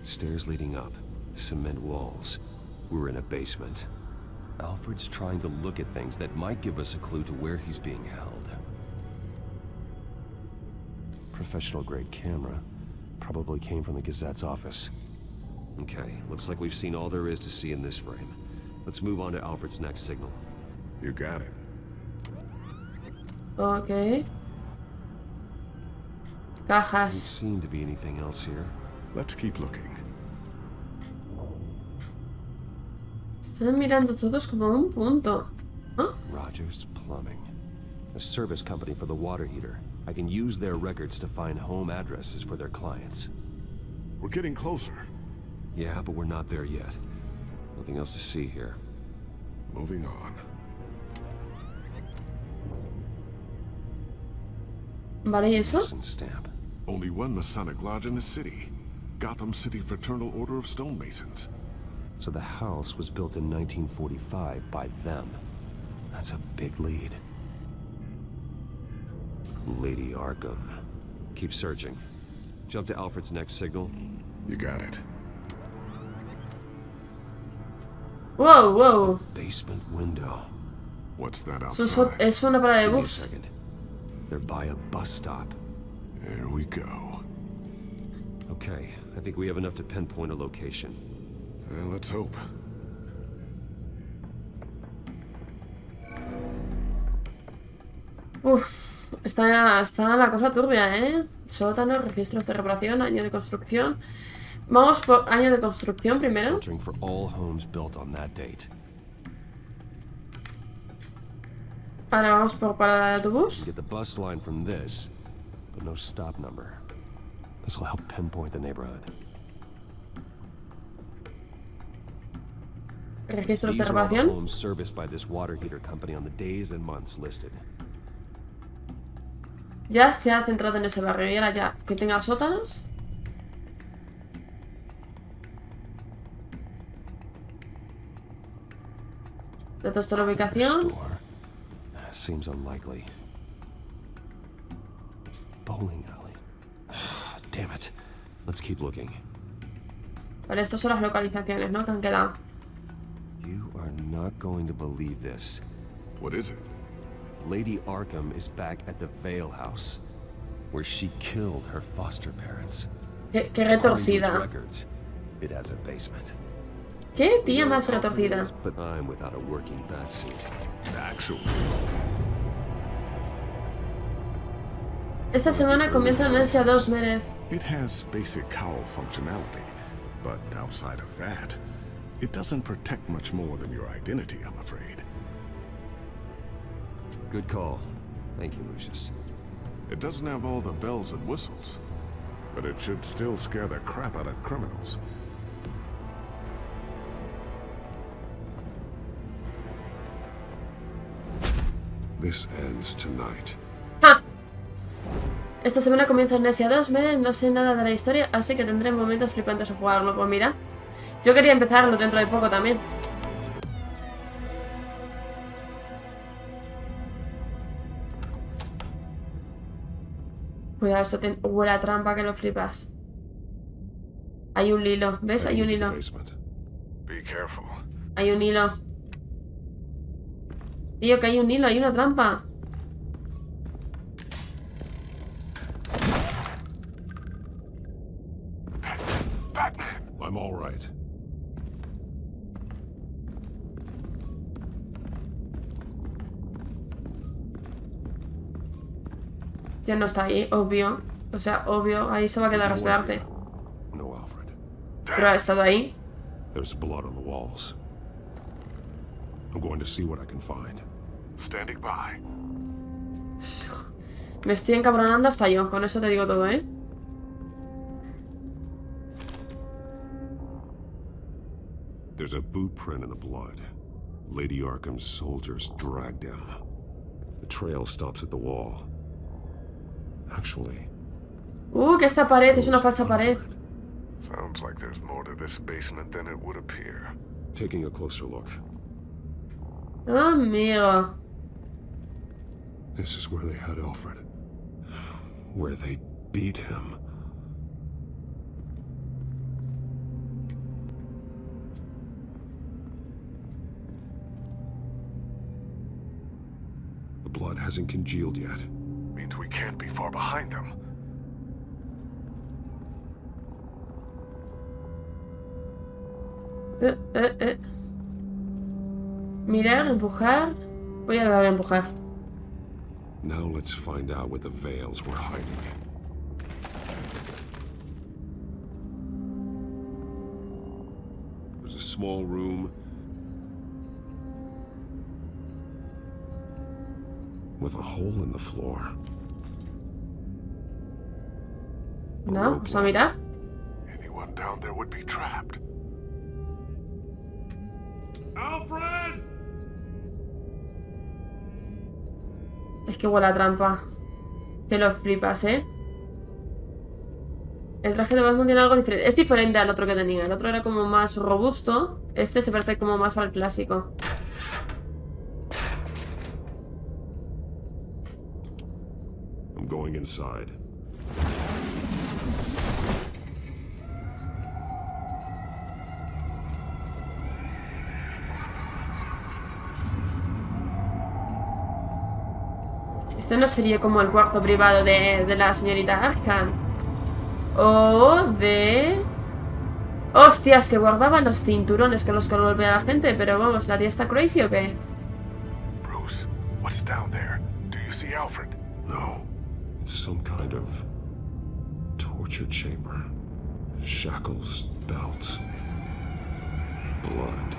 Stairs leading up. Cement walls. We're in a basement. Alfred's trying to look at things that might give us a clue to where he's being held. Professional-grade camera. Probably came from the Gazette's office. Okay, looks like we've seen all there is to see in this frame. Let's move on to Alfred's next signal. You got it. Ok. Doesn't Cajas. seem to be anything else here. Let's keep looking. Están mirando todos como un punto. ¿Ah? Rogers Plumbing. A service company for the water heater. I can use their records to find home addresses for their clients. We're getting closer. Yeah, but we're not there yet. Nothing else to see here. Moving on. Vale, ¿y eso? Listen stamp. Only one Masonic lodge in the city. Gotham City Fraternal Order of Stonemasons. So the house was built in 1945 by them. That's a big lead. Lady Arkham. Keep searching. Jump to Alfred's next signal. You got it. Wow, wow. Basement window. What's that Eso outside? es una parada de Give me a bus. second. They're by a bus stop. There we go. Okay, I think we have enough to pinpoint a location. Well, let's hope. Uf, está la cosa turbia, ¿eh? Sótano, registros de reparación, año de construcción. Vamos por año de construcción primero. Filtering for all homes built on that date. Ahora vamos por parada de autobús. Get the bus line from this, but no stop number. This will help pinpoint the neighborhood. Registros de These are all the reparación. homes serviced by this water heater company on the days and months listed. Ya se ha centrado en ese barrio y ahora ya que tenga sótanos. Datos de la ubicación. Store. Seems unlikely. Bowling alley. Damn it. Let's keep looking. Vale, estas son las localizaciones, ¿no? Que han quedado. You are not going to believe this. What is it? Lady Arkham is back at the Vale House, where she killed her foster parents. Qué According to its retorcida. records, it has a basement. ¿Qué tía más retorcida? But I'm without a working batsuit. Actually. Esta semana comienza Lunes y 2, Mereth. It has basic cowl functionality, but outside of that, it doesn't protect much more than your identity, I'm afraid. Good call. Thank you, Lucius. It doesn't have all the bells and whistles, but it should still scare the crap out of criminals. This ends tonight. ¡Ja! Esta semana comienza Amnesia 2, Mereth, no sé nada de la historia, así que tendré momentos flipantes a jugarlo. Pues mira, yo quería empezarlo dentro de poco también. Cuidado, eso te huele a trampa que lo flipas. Hay un hilo, ¿ves? Hay un hilo. Be careful. Hay un hilo. Tío, que hay un hilo, hay una trampa. Batman! I'm all right. Ya no está ahí, obvio. O sea, obvio, ahí se va a quedar a esperarte. No, Alfred. Pero ha estado ahí. There's blood on the walls. I'm going to see what I can find. Standing by. Me estoy encabronando hasta yo, con eso te digo todo, ¿eh? There's a boot print in the blood. Lady Arkham's soldiers dragged him. The trail stops at the wall. Actually... Que esta pared es una falsa pared. Sounds like there's more to this basement than it would appear. Taking a closer look. Amigo. This is where they had Alfred. Where they beat him. blood hasn't congealed yet. Means we can't be far behind them. Mirar, empujar. Voy a dar a empujar. Now let's find out what the Veils were hiding. There's a small room with a hole in the floor. No, vamos a mirar. Anyone down there would be trapped. Alfred! Es que huele a trampa. Que lo flipas, ¿eh? El traje de Batman tiene algo diferente. Es diferente al otro que tenía. El otro era como más robusto. Este se parece como más al clásico. I'm going inside. Esto no sería como el cuarto privado de la señorita Arkham. O de... Hostias, que guardaban los cinturones con los que golpea a la gente. Pero vamos, ¿la tía está crazy o qué? Bruce, what's down there? Do you see Alfred? No. It's some kind of torture chamber. Shackles, belts, blood.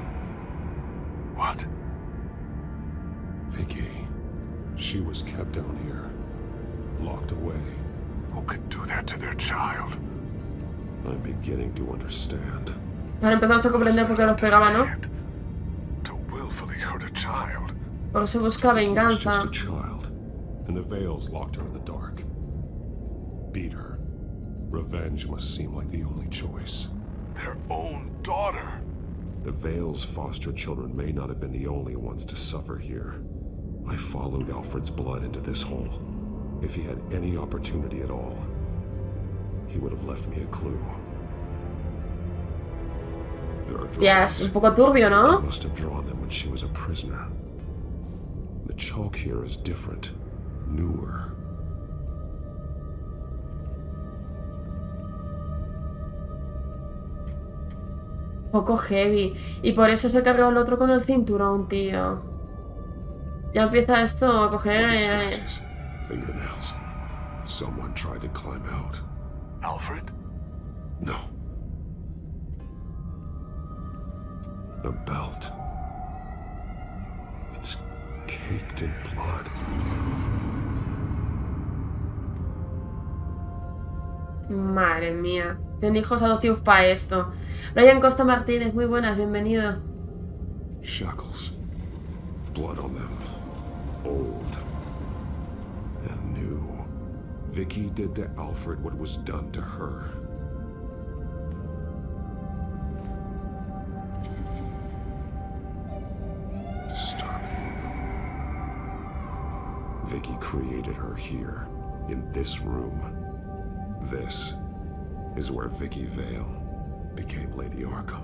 What? Vicky. She was kept down here, locked away. Who could do that to their child? I'm beginning to understand. Ahora empezamos a comprender por qué los pegaba, ¿no? To willfully hurt a child. Porque se busca venganza. Just a child, and the Veils locked her in the dark. Beat her. Revenge must seem like the only choice. Their own daughter. The Veils' foster children may not have been the only ones to suffer here. I followed Alfred's blood into this hole. If he had any opportunity at all, he would have left me a clue. Ya, es un poco turbio, ¿no? I must have drawn them when she was a prisoner. The chalk here is different, newer. Poco heavy. Y por eso se cargó el otro con el cinturón, tío. Ya empieza esto a coger... Fingernails. Someone tried to climb out. Alfred? No. A belt. It's caked in blood. Madre mía. Tienen hijos adoptivos para esto. Brian Costa Martínez, muy buenas, bienvenido. Shackles. Blood on them. Old. And new. Vicky did to Alfred what was done to her. Disturbing. Vicky created her here, in this room. This is where Vicky Vale became Lady Arkham.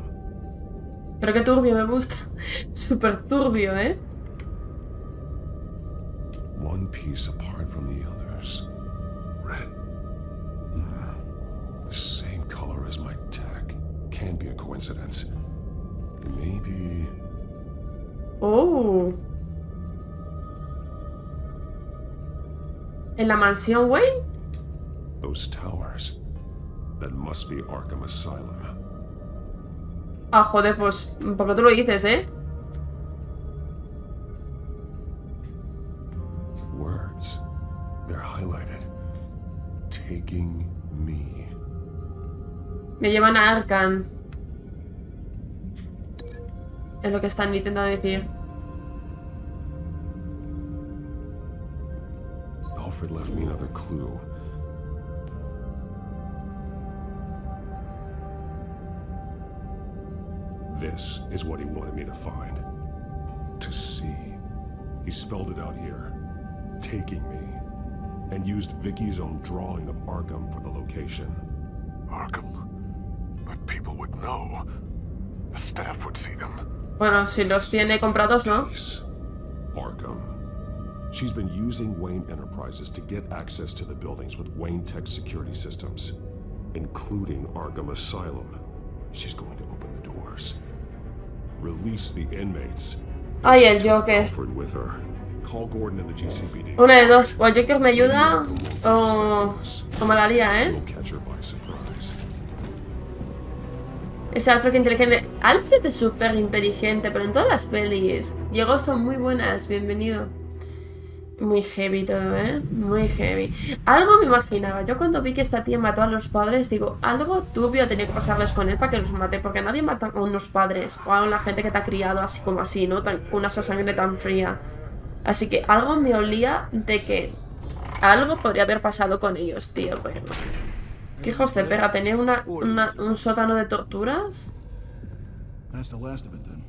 Pero qué turbio, me gusta. Súper turbio, ¿eh? One piece apart from the others. Red. The same color as my tech. Can't be a coincidence. Maybe... Oh. ¿En la mansión Wayne? Those towers. That must be Arkham Asylum. Ah, joder, pues... ¿Por qué tú lo dices, eh? Words. They're highlighted. Taking me. Me llevan a Arkham. Es lo que están intentando decir. Alfred left me another clue. This is what he wanted me to find. To see. He spelled it out here. Taking me. And used Vicky's own drawing of Arkham for the location. Arkham? But people would know. The staff would see them. Bueno, si los tiene comprados, ¿no? Arkham. She's been using Wayne Enterprises to get access to the buildings with Wayne Tech security systems, including Arkham Asylum. She's going to open the doors, release the inmates. Ay, el Joker. Alfred with her. Call Gordon and the GCPD. Una de dos, o el Joker me ayuda o me la lía, ¿eh? We'll catch her by surprise. Ese Alfred que inteligente. Alfred es súper inteligente, pero en todas las pelis. Diego son muy buenas, bienvenido. Muy heavy todo, ¿eh? Muy heavy. Algo me imaginaba. Yo cuando vi que esta tía mató a los padres, digo, algo turbio tenía que pasarles con él para que los mate. Porque nadie mata a unos padres o a una gente que te ha criado así como así, ¿no? Con esa sangre tan fría. Así que algo me olía de que algo podría haber pasado con ellos, tío. Pero... ¿qué hijos de perra? ¿Tener un sótano de torturas? That's the last of it, then.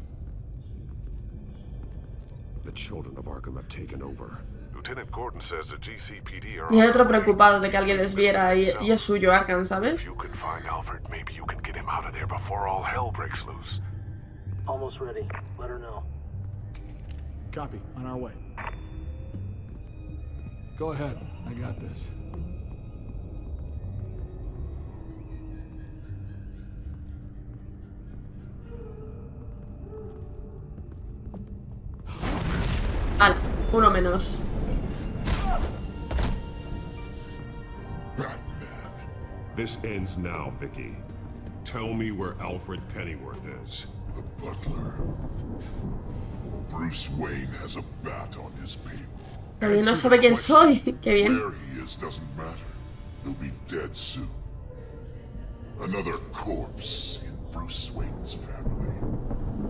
The children of Arkham have taken over. Lieutenant Gordon says the GCPD are Y el otro preocupado de que alguien les viera y es suyo Arkham, ¿sabes? If you can find Alfred, maybe you can get him out of there before all hell breaks loose. Almost ready. Let her know. Copy. On our way. Go ahead. I got this. Ala, uno menos. This ends now, Vicky. Tell me where Alfred Pennyworth is. The butler. Bruce Wayne has a bat on his payroll. Alguien no sabe quién soy. Qué bien. Where he is doesn't matter. He'll be dead soon. Another corpse in Bruce Wayne's family.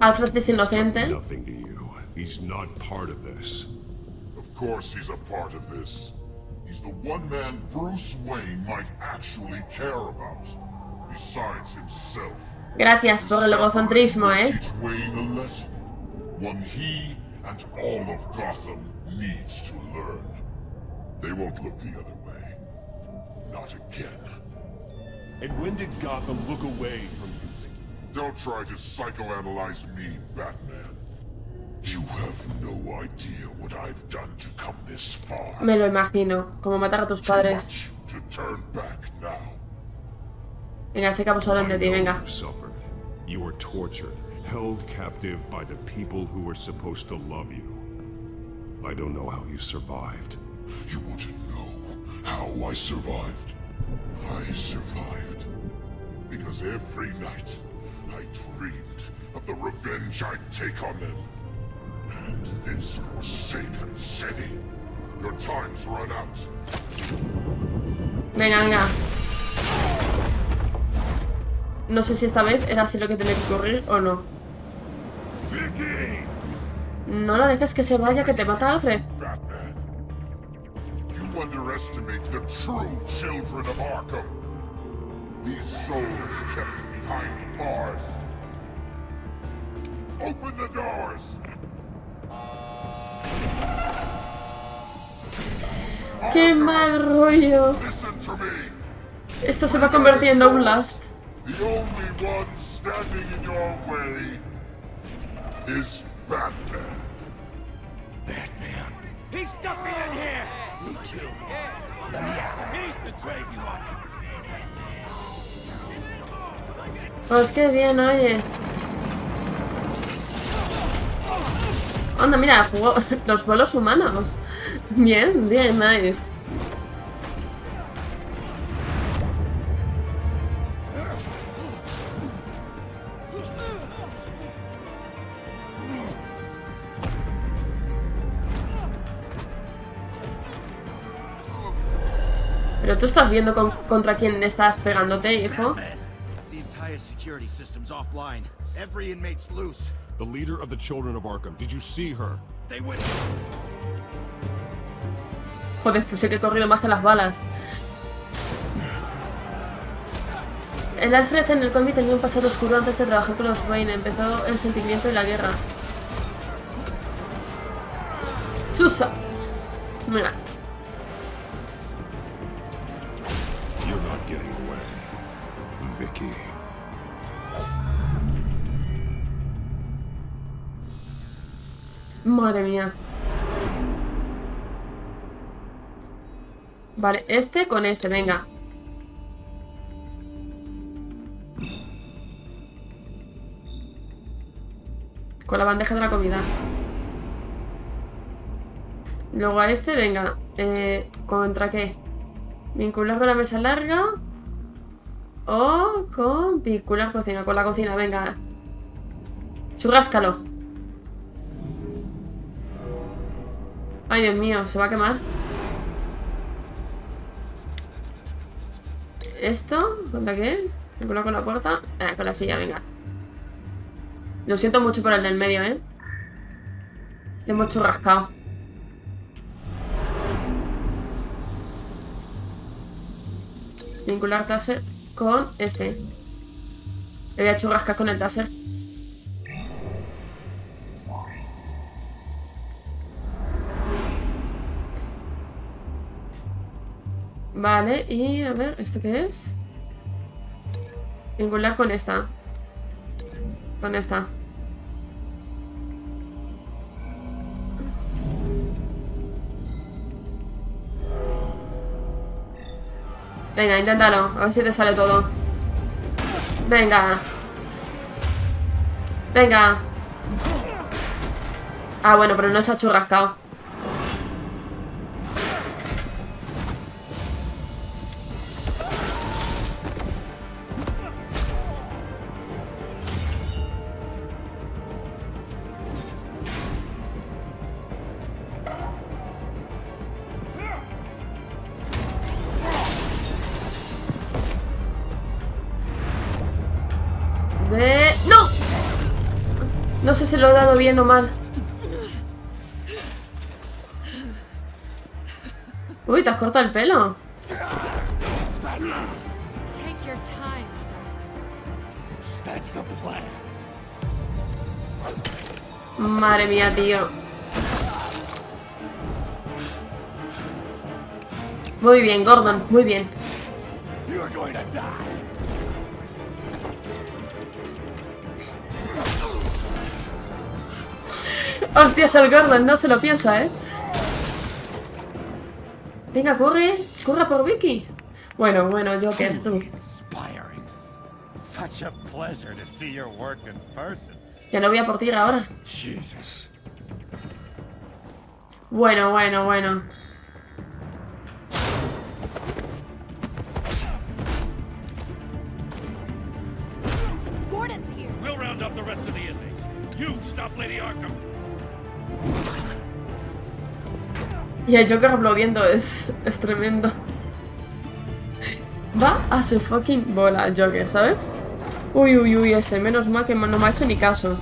Alfred es inocente. Nothing to you. He's not part of this. Of course he's a part of this. He's the one man Bruce Wayne might actually care about, besides himself. Gracias por el egocentrismo, ¿eh? Teach Wayne a lesson, one he and all of Gotham needs to learn. They won't look the other way. Not again. And when did Gotham look away from you, Vicky? Don't try to psychoanalyze me, Batman. You have no idea what I've done to come this far. Me lo imagino, como matar a tus padres. To turn back now. Venga, sé que abusaron de ti, venga. You suffered. You were tortured, held captive by the people who were supposed to love you. I don't know how you survived. You want to know how I survived? I survived because every night I dreamed of the revenge I'd take on them. And this forsaken city. Your time's run out. Venga, venga. No sé si esta vez era así lo que tenía que ocurrir o no. No la dejes que se vaya, que te mata Alfred. Batman, you underestimate the true children of Arkham. These souls kept behind bars. Open the doors. ¡Qué mal rollo! Esto se va convirtiendo en un Last. The only one standing in your way is Batman. Batman. He stuck me in here! Me too. Let me out. He's the crazy one. Pues qué bien, oye. Anda, mira, jugó los vuelos humanos. Bien, bien, nice. Pero tú estás viendo contra quién estás pegándote, hijo. The entire security system's offline. Every inmate's loose. The leader of the children of Arkham. Did you see her? They went. Joder, pues sé que he corrido más que las balas. El Alfred en el cómic tenía un pasado oscuro antes de trabajar con los Wayne. Empezó el sentimiento y la guerra. ¡Chusa! Mira. You're not getting away, Vicky. Madre mía. Vale, este con este, venga. Con la bandeja de la comida. Luego a este, venga. ¿Contra qué? Vincular con la mesa larga. O con vincular cocina. Con la cocina, venga. Churráscalo. Ay, Dios mío, se va a quemar. ¿Esto? ¿Contra qué? ¿Vincular con la puerta? Con la silla, venga. Lo siento mucho por el del medio, ¿eh? Le hemos churrascado. Vincular taser con este. Le voy a churrascar con el taser. Vale, y a ver, ¿esto qué es? Vincular con esta. Con esta. Venga, inténtalo. A ver si te sale todo. Venga. Venga. Ah, bueno, pero no se ha churrascado. ¡No! No sé si lo he dado bien o mal. Uy, te has cortado el pelo. Madre mía, tío. Muy bien, Gordon, muy bien. Hostias, el Gordon no se lo piensa, ¿eh? Venga, corre. Corre por Vicky. Bueno, Joker, tú. Ya no voy a por ti ahora. Bueno. Gordon's here. We'll round up the rest of the inmates. You stop Lady Arkham. Y el Joker aplaudiendo es tremendo. Va a su fucking bola el Joker, ¿sabes? Uy, ese. Menos mal que no me ha hecho ni caso.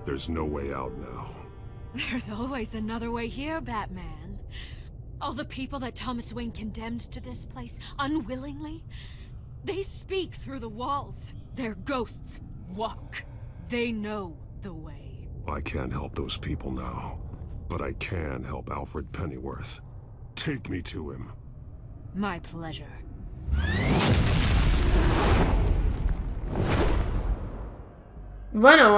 There's no way out now. There's always another way here, Batman. All the people that Thomas Wayne condemned to this place unwillingly, they speak through the walls. Their ghosts walk. They know the way. I can't help those people now, but I can help Alfred Pennyworth. Take me to him. My pleasure. Bueno.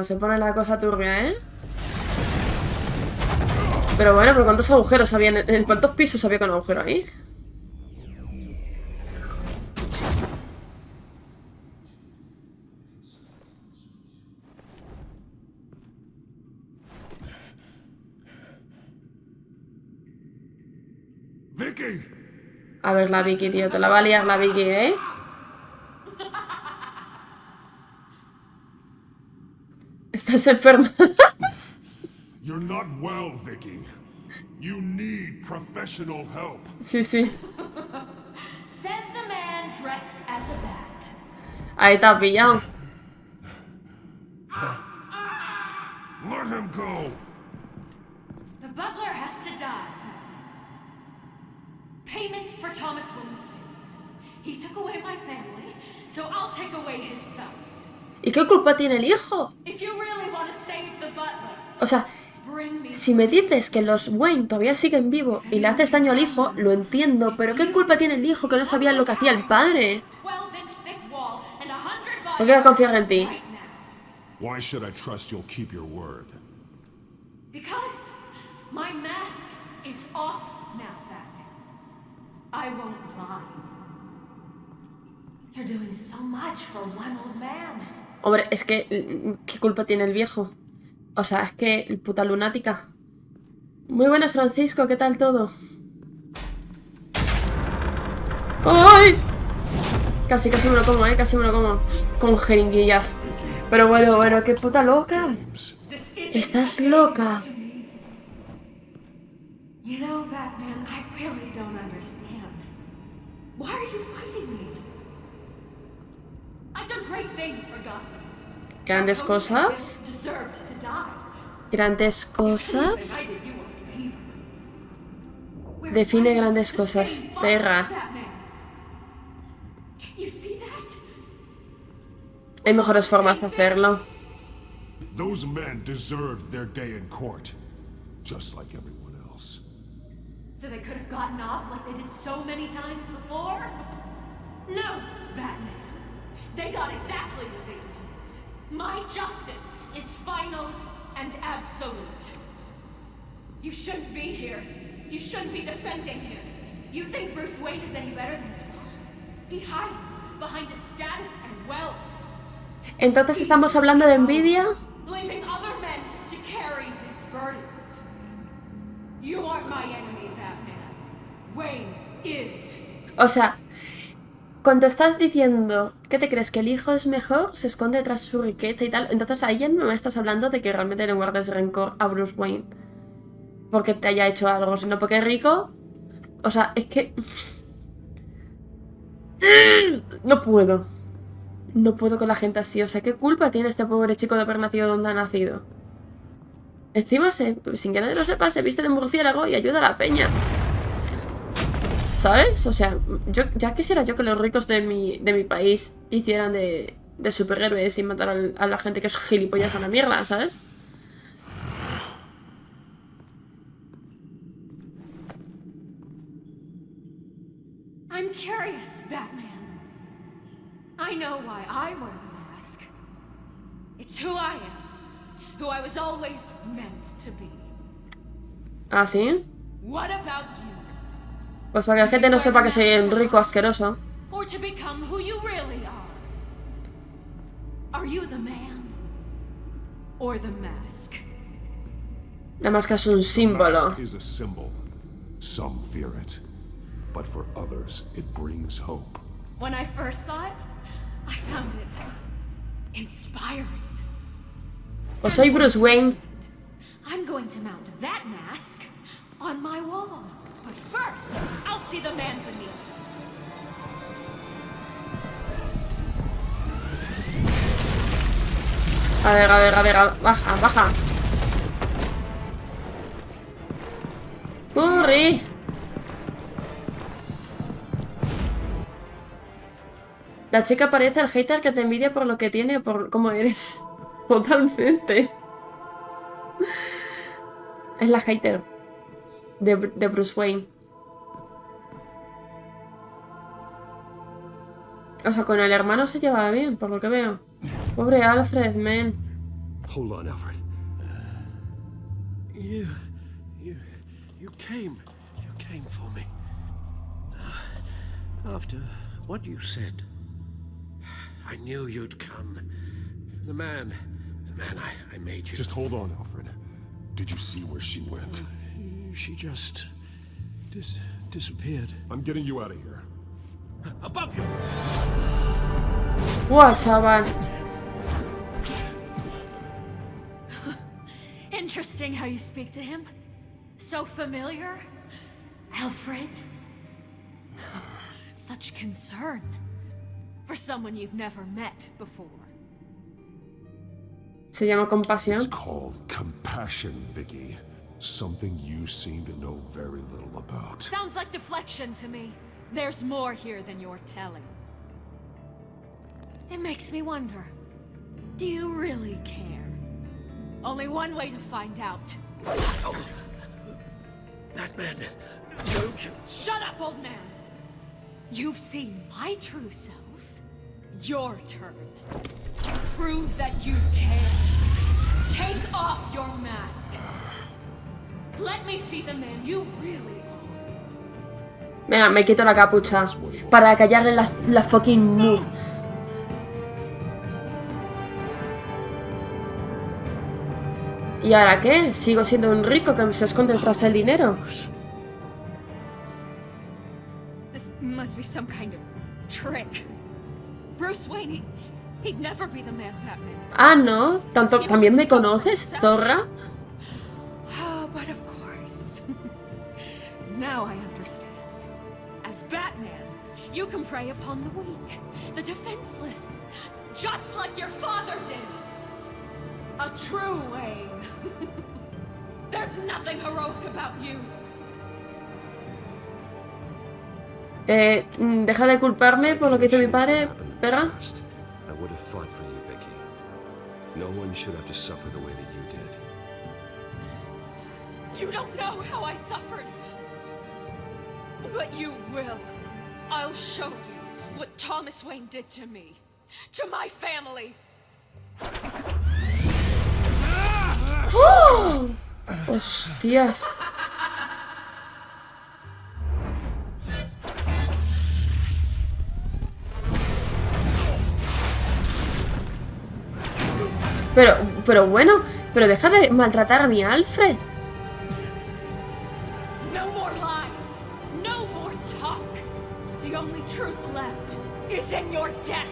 Se pone la cosa turbia, ¿eh? Pero bueno, ¿por cuántos agujeros había en cuántos pisos había con agujero ahí? Vicky. A ver, la Vicky, tío, te la va a liar la Vicky, ¿eh? Estás enferma. You're not well, Vicky. You need professional help. Sí. Says the man dressed as a bat. Ahí te has pillado. Let him go. The butler has to die. Payment for Thomas Wayne's sins. He took away my family, so I'll take away his sons. ¿Y qué culpa tiene el hijo? If you really want to save the butler, O sea, si me dices que los Wayne todavía siguen vivos y le haces daño al hijo, lo entiendo, pero ¿qué culpa tiene el hijo que no sabía lo que hacía el padre? ¿Por qué voy a confiar en ti? Why should I trust you'll keep your word? Because my mask is off now, Batman. I won't lie. You're doing so much for one old man. Hombre, es que... ¿Qué culpa tiene el viejo? O sea, es que... Puta lunática. Muy buenas, Francisco. ¿Qué tal todo? ¡Ay! Casi me lo como, casi me lo como. Con jeringuillas. Pero bueno, qué puta loca. Estás loca. You know, Batman, I really don't understand. Why are you fighting me? I've done great things for Gotham. Grandes cosas. Deserved to die. Grandes cosas. Define grandes cosas, perra. Hay mejores formas de hacerlo. Those men deserved their day in court, just like everyone else. So they could have gotten off like they did so many times before? No, Batman. They got exactly what they deserved. My justice is final and absolute. You shouldn't be here. You shouldn't be defending him. You think Bruce Wayne is any better than his father? He hides behind his status and wealth. Entonces estamos hablando de envidia. Leaving other men to carry his burdens. You aren't my enemy, Batman. Wayne is. O sea, cuando estás diciendo que te crees que el hijo es mejor, se esconde detrás de su riqueza y tal, entonces ahí ya no estás hablando de que realmente le guardes rencor a Bruce Wayne porque te haya hecho algo, sino porque es rico. O sea, es que... No puedo con la gente así. O sea, ¿qué culpa tiene este pobre chico de haber nacido donde ha nacido? Encima, sin que nadie lo sepa, se viste de murciélago y ayuda a la peña. ¿Sabes? O sea, ya quisiera yo que los ricos de mi país hicieran de superhéroes y mataran a la gente que es gilipollas a la mierda, ¿sabes? I'm curious, Batman. I know why I wear the mask. It's who I am. Who I was always meant to be. ¿Ah, sí? What about you? Pues para que la gente no sepa que soy un rico asqueroso. Or to become who you really are. Are you the man? Or the mask? La máscara es un símbolo. The mask is a symbol. Some fear it. But for others, it brings hope. When I first saw it, I found it inspiring. O soy Bruce Wayne. I'm going to mount that mask on my wall. But first, I'll see the man beneath. A ver, baja. ¡Corre! La chica parece el hater que te envidia por lo que tiene o por cómo eres. Totalmente. Es la hater de Bruce Wayne. O sea, con el hermano se llevaba bien, por lo que veo. Pobre Alfred, man. Hold on, Alfred. You came for me. After what you said, I knew you'd come. The man I made you. Just hold on, Alfred. Did you see where she went? She just disappeared. I'm getting you out of here. Above you! What, chaval? Interesting how you speak to him. So familiar. Alfred. Such concern for someone you've never met before. Se llama compasión. It's called compassion, Vicky. Something you seem to know very little about. Sounds like deflection to me. There's more here than you're telling. It makes me wonder. Do you really care? Only one way to find out. Oh. Batman, don't you... Shut up, old man! You've seen my true self. Your turn. prove that you can. Take off your mask. Let me see the man you really are. Venga, me quito la capucha para callarle la fucking mood. ¿Y ahora qué? Sigo siendo un rico que se esconde tras el dinero. This must be some kind of trick. Bruce Wayne, he'd never be the man Batman is. Ah, no. ¿También me conoces, zorra? Oh, but of course. Now I understand. As Batman, you can prey upon the weak, the defenseless, just like your father did. A true Wayne. There's nothing heroic about you. Deja de culparme por lo que hizo mi padre, perra. I would have fought for you, Vicky. No one should have to suffer the way that you did. You don't know how I suffered. But you will. I'll show you what Thomas Wayne did to me. To my family. ¡Oh! ¡Hostias! Pero bueno, pero deja de maltratar a mi Alfred. No more lies. No more talk. The only truth left is in your death.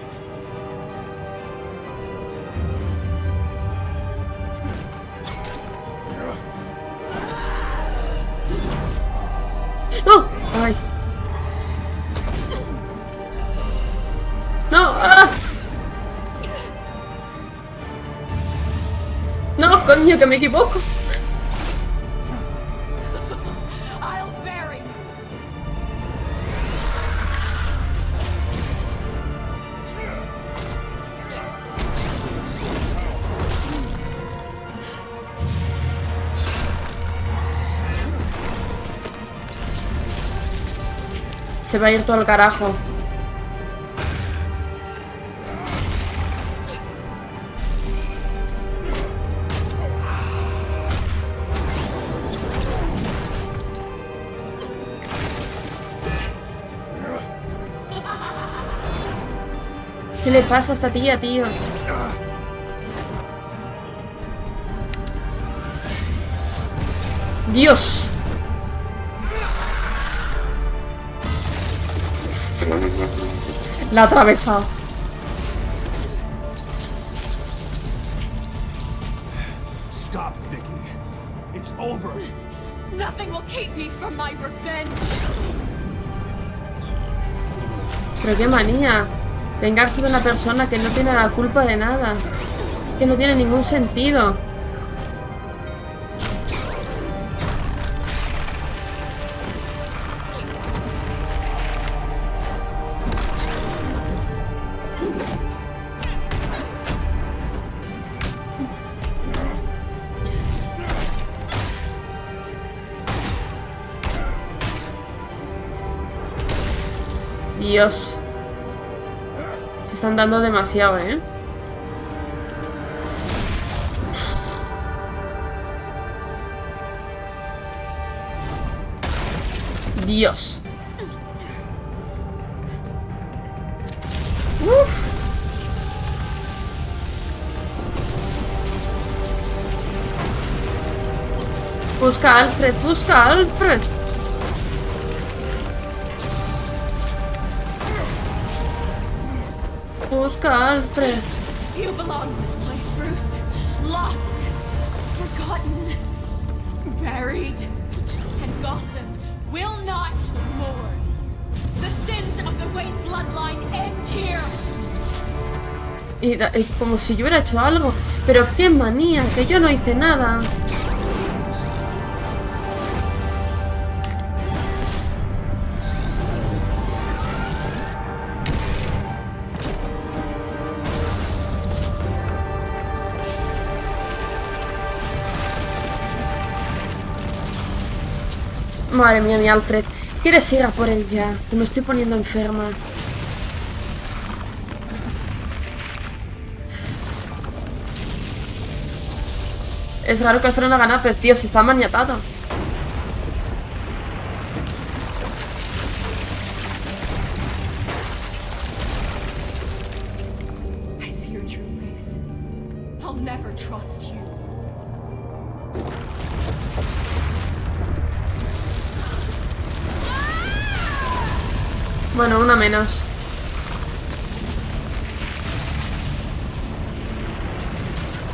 ¡No! ¡Ay! ¡No! ¡Ah! ¡No, coño, que me equivoco! I'll bury you. Se va a ir todo al carajo. ¿Qué le pasa a esta tía, tío? ¡Dios! La ha atravesado. Stop, Vicky. It's over. Nothing will keep me from my revenge. Pero qué manía. Vengarse de una persona que no tiene la culpa de nada. Que no tiene ningún sentido. Dios. Se están dando demasiado, ¿eh? Dios. Uf. Busca a Alfred, busca a Alfred. Busca a Alfred. You belong in this place, Bruce. Lost, forgotten, buried, and Gotham will not mourn. The sins of the Wayne bloodline end here. Y como si yo hubiera hecho algo. Pero qué manía, que yo no hice nada. Madre mía, mi Alfred. ¿Quieres ir a por él ya? Que me estoy poniendo enferma. Es raro que Alfred no gana, pues tío, si está maniatado. I see your true face. I'll never trust you. Bueno, una menos.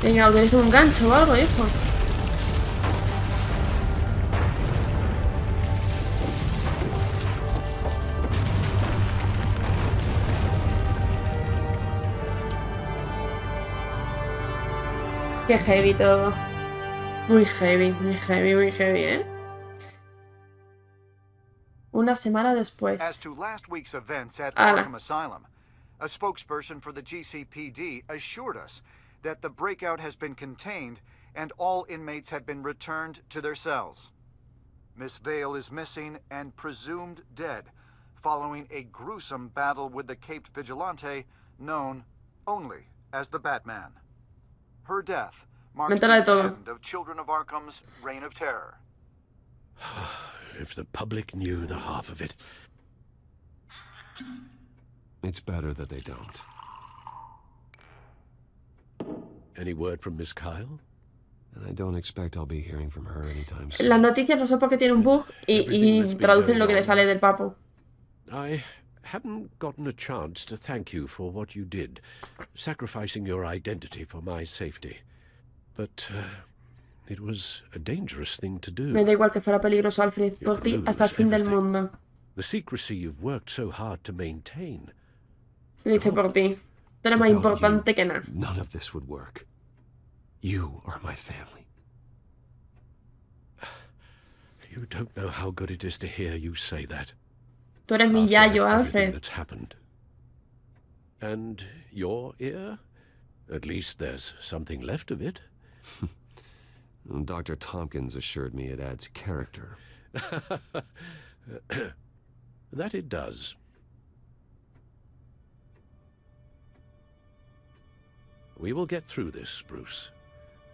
Venga, utiliza un gancho o algo, hijo. Qué heavy todo. Muy heavy, muy heavy, muy heavy, ¿eh? Una semana después. As to last week's events at Ala. Arkham Asylum, a spokesperson for the GCPD assured us that the breakout has been contained and all inmates have been returned to their cells. Miss Vale is missing and presumed dead, following a gruesome battle with the caped vigilante known only as the Batman. Her death marks the end of Children of Arkham's reign of terror. If the public knew the half of it. It's better that they don't. Any word from Miss Kyle? And I don't expect I'll be hearing from her anytime soon. Las noticias no sé por qué tiene un bug y traducen lo que le sale del papo. I haven't gotten a chance to thank you for what you did, sacrificing your identity for my safety. But it was a dangerous thing to do. Me da igual que fuera peligroso, Alfred, por ti hasta el fin del mundo. The secrecy you've worked so hard to maintain. Lo hice por ti. Tú eres más importante que nada. None of this would work. You are my family. You don't know how good it is to hear you say that. Tú eres mi yayo, Everything Alfred. that's happened. And your ear? At least there's something left of it. Dr. Tompkins assured me it adds character. That it does. We will get through this, Bruce.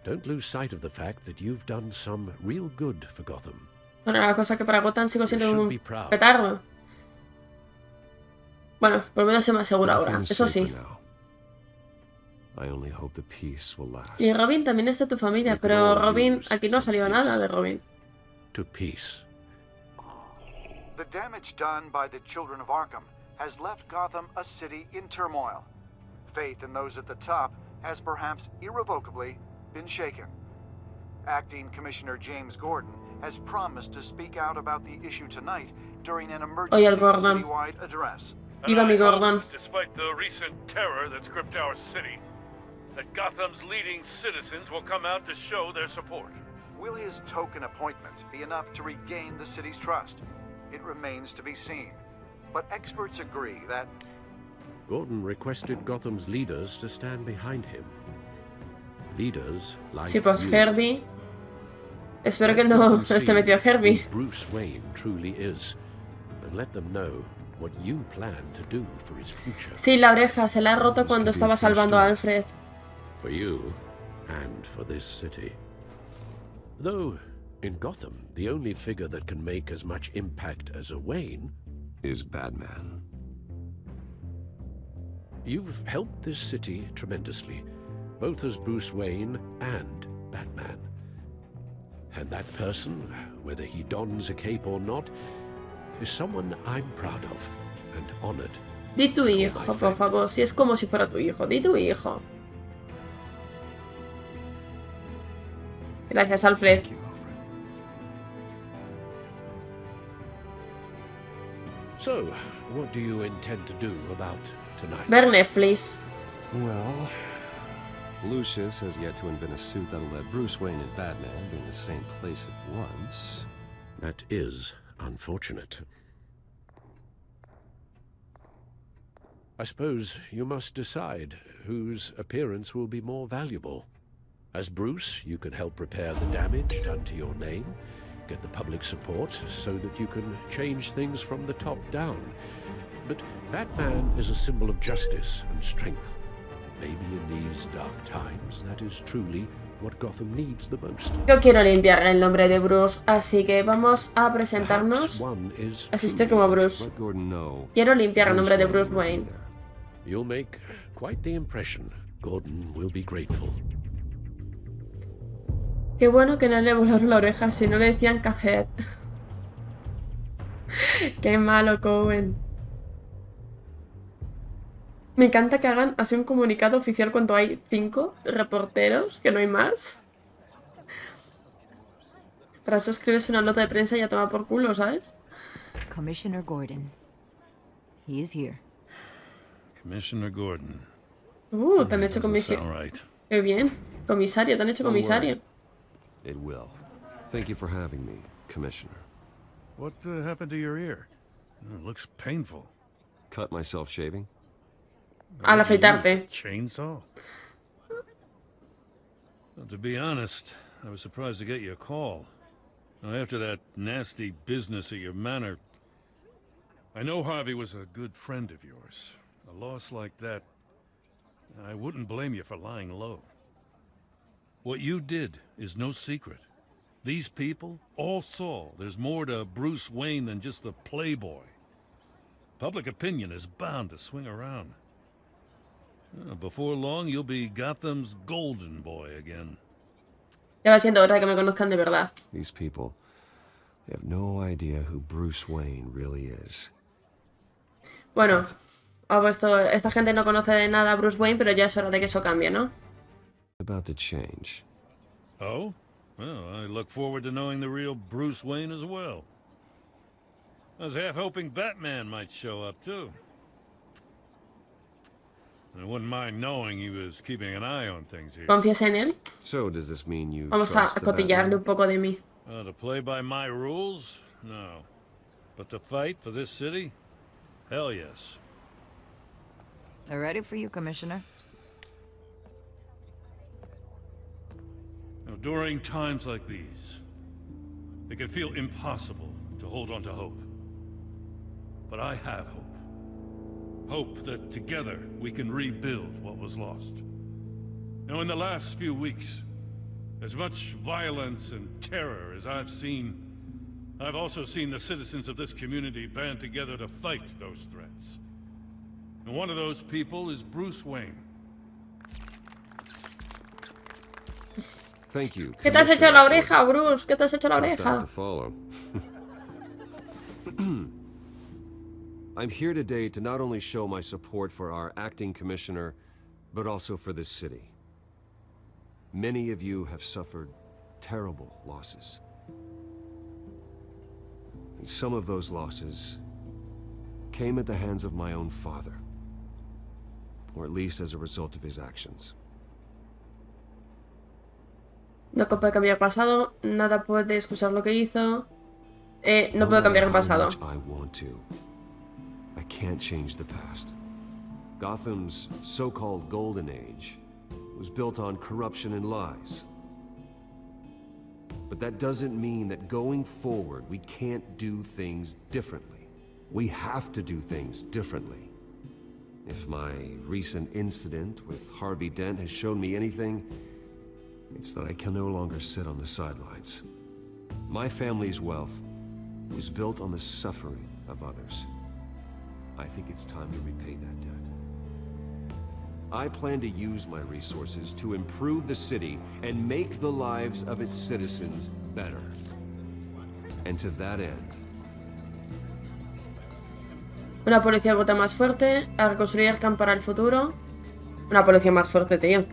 Don't lose sight of the fact that you've done some real good for Gotham. Bueno, la cosa que para Gotham sigo siendo un petardo. Bueno, por lo menos se me asegura ahora, eso sí. I only hope the peace will last. Y Robin también es de tu familia, pero Robin, aquí no ha salido nada de Robin. To peace. The damage done by the Children of Arkham has left Gotham a city in turmoil. Faith in those at the top has perhaps irrevocably been shaken. Acting Commissioner James Gordon has promised to speak out about the issue tonight during an emergency citywide address. Iba mi Gordon. Despite the recent terror that's gripped our city, that Gotham's leading citizens will come out to show their support. Will his token appointment be enough to regain the city's trust? It remains to be seen. But experts agree that Gordon requested Gotham's leaders to stand behind him. Leaders like Sí, pues you. Herbie. Espero que no esté metido Herbie. Bruce Wayne truly is, and let them know what you plan to do for his future. Sí, la oreja se la ha roto cuando estaba salvando a Alfred. For you, and for this city. Though, in Gotham, the only figure that can make as much impact as a Wayne is Batman. You've helped this city tremendously, both as Bruce Wayne and Batman. And that person, whether he dons a cape or not, is someone I'm proud of and honored. Di tu hijo, por favor, si es como si fuera tu hijo. Di tu hijo. Gracias, Alfred. So, what do you intend to do about tonight? Ver Netflix. Well, Lucius has yet to invent a suit that'll let Bruce Wayne and Batman be in the same place at once. That is unfortunate. I suppose you must decide whose appearance will be more valuable. As Bruce, you can help repair the damage done to your name, get the public support so that you can change things from the top down. But Batman is a symbol of justice and strength. Maybe in these dark times, that is truly what Gotham needs the most. Yo quiero limpiar el nombre de Bruce, así que vamos a presentarnos. Asistir como Bruce. Quiero limpiar el nombre de Bruce Wayne. You'll make quite the impression. Gordon will be grateful. Qué bueno que no le volaron la oreja, si no le decían Cuphead. Qué malo, Cohen. Me encanta que hagan así un comunicado oficial cuando hay 5 reporteros, que no hay más. Para eso escribes una nota de prensa y ya toma por culo, ¿sabes? Commissioner Gordon. He is here. Commissioner Gordon. Te han hecho comisario. Qué bien. Comisario, te han hecho comisario. It will. Thank you for having me, Commissioner. What happened to your ear? It looks painful. Cut myself shaving? Al afeitarte. Chainsaw? Well, to be honest, I was surprised to get your call. Now, after that nasty business at your manor, I know Harvey was a good friend of yours. A loss like that, I wouldn't blame you for lying low. What you did is no secret. These people all saw there's more to Bruce Wayne than just the playboy. Public opinion is bound to swing around. Before long, you'll be Gotham's golden boy again. Ya va siendo hora de que me conozcan de verdad. These people, they have no idea who Bruce Wayne really is. Bueno, esta gente no conoce de nada a Bruce Wayne, pero ya es hora de que eso cambie, ¿no? About to change. Oh? Well, I look forward to knowing the real Bruce Wayne as well. I was half hoping Batman might show up, too. I wouldn't mind knowing he was keeping an eye on things here. ¿Confías en él? So, does this mean you Vamos a cotillarle un poco de mí. To play by my rules? No. But to fight for this city? Hell yes. They're ready for you, Commissioner. Now, during times like these, it can feel impossible to hold on to hope. But I have hope. Hope that together we can rebuild what was lost. Now, in the last few weeks, as much violence and terror as I've seen, I've also seen the citizens of this community band together to fight those threats. And one of those people is Bruce Wayne. Thank you. ¿Qué te has hecho la oreja, Bruce? ¿Qué te has hecho la oreja? I'm here today to not only show my support for our acting commissioner, but also for this city. Many of you have suffered terrible losses. And some of those losses came at the hands of my own father, or at least as a result of his actions. No puede cambiar el pasado, nada puede excusar lo que hizo. No puedo cambiar el pasado. I can't change the past. Gotham's so-called Golden Age was built on corruption and lies. But that doesn't mean that going forward we can't do things differently. We have to do things differently. If my recent incident with Harvey Dent has shown me anything, it's that I can no longer sit on the sidelines. My family's wealth was built on the suffering of others. I think it's time to repay that debt. I plan to use my resources to improve the city and make the lives of its citizens better. And to that end, una policía gota más fuerte, a reconstruir Arkham para el futuro. Una policía más fuerte, tío.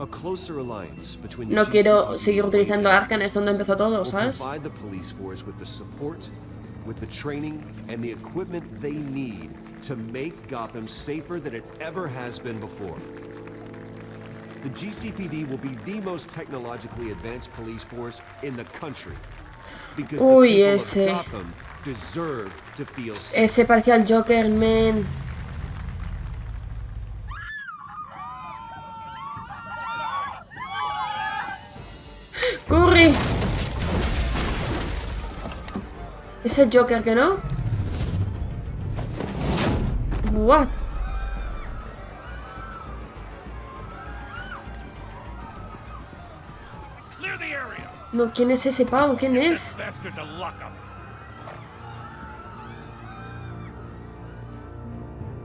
No quiero seguir utilizando Arkham, es donde empezó todo, ¿sabes? With the training and the equipment they need to make Gotham safer than it ever has been before. The GCPD will be the most technologically advanced police force in the country. Because the people of Gotham deserve to feel safe. Ese parecía el Joker, man. ¡Corre! ¿Es el Joker que no? What? No, ¿quién es ese pavo? ¿Quién es?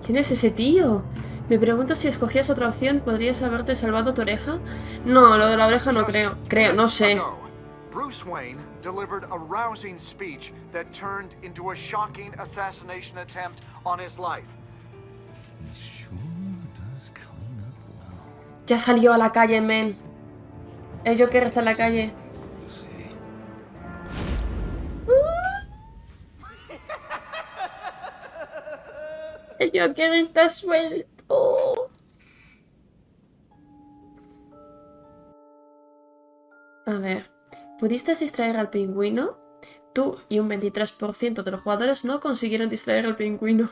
¿Quién es ese tío? Me pregunto si escogías otra opción, ¿podrías haberte salvado tu oreja? No, lo de la oreja no creo. No sé. Bruce Wayne delivered a rousing speech that turned into a shocking assassination attempt on his life. Ya salió a la calle, men. El Joker está en la calle. El Joker está suelto. A ver. ¿Pudiste distraer al pingüino? Tú y un 23% de los jugadores no consiguieron distraer al pingüino.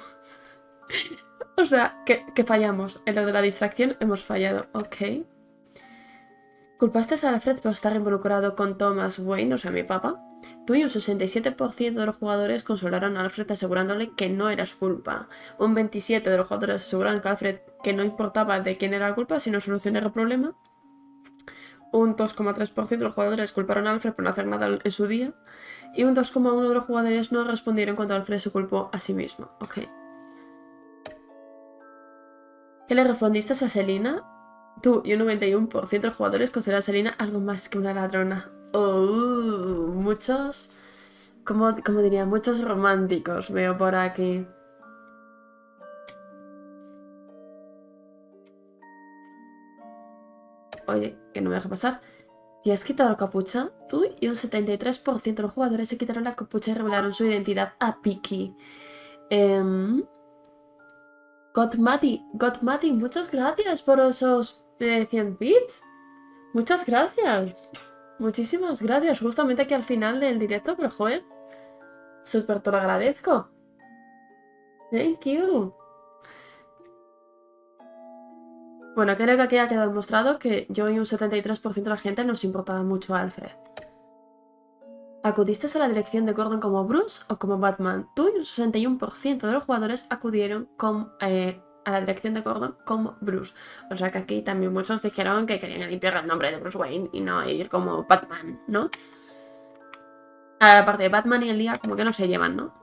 O sea, que fallamos. En lo de la distracción hemos fallado. Ok. ¿Culpaste a Alfred por estar involucrado con Thomas Wayne, o sea, mi papá? Tú y un 67% de los jugadores consolaron a Alfred asegurándole que no era su culpa. Un 27% de los jugadores aseguraron que Alfred que no importaba de quién era la culpa, sino solucionar el problema. Un 2,3% de los jugadores culparon a Alfred por no hacer nada en su día. Y un 2,1% de los jugadores no respondieron cuando Alfred se culpó a sí mismo. Ok. ¿Qué le respondiste a Selina? Tú y un 91% de los jugadores consideran a Selina algo más que una ladrona. Muchos... ¿Cómo diría? Muchos románticos veo por aquí. Oye, que no me deja pasar. ¿Te has quitado la capucha? Tú y un 73% de los jugadores se quitaron la capucha y revelaron su identidad a Piki. Godmati, muchas gracias por esos 100 bits. Muchas gracias. Muchísimas gracias. Justamente aquí al final del directo, pero joder. Súper te lo agradezco. Thank you. Bueno, creo que aquí ha quedado demostrado que yo y un 73% de la gente nos importaba mucho a Alfred. ¿Acudiste a la dirección de Gordon como Bruce o como Batman? Tú y un 61% de los jugadores acudieron a la dirección de Gordon como Bruce. O sea que aquí también muchos dijeron que querían limpiar el nombre de Bruce Wayne y no ir como Batman, ¿no? Aparte de Batman y el día como que no se llevan, ¿no?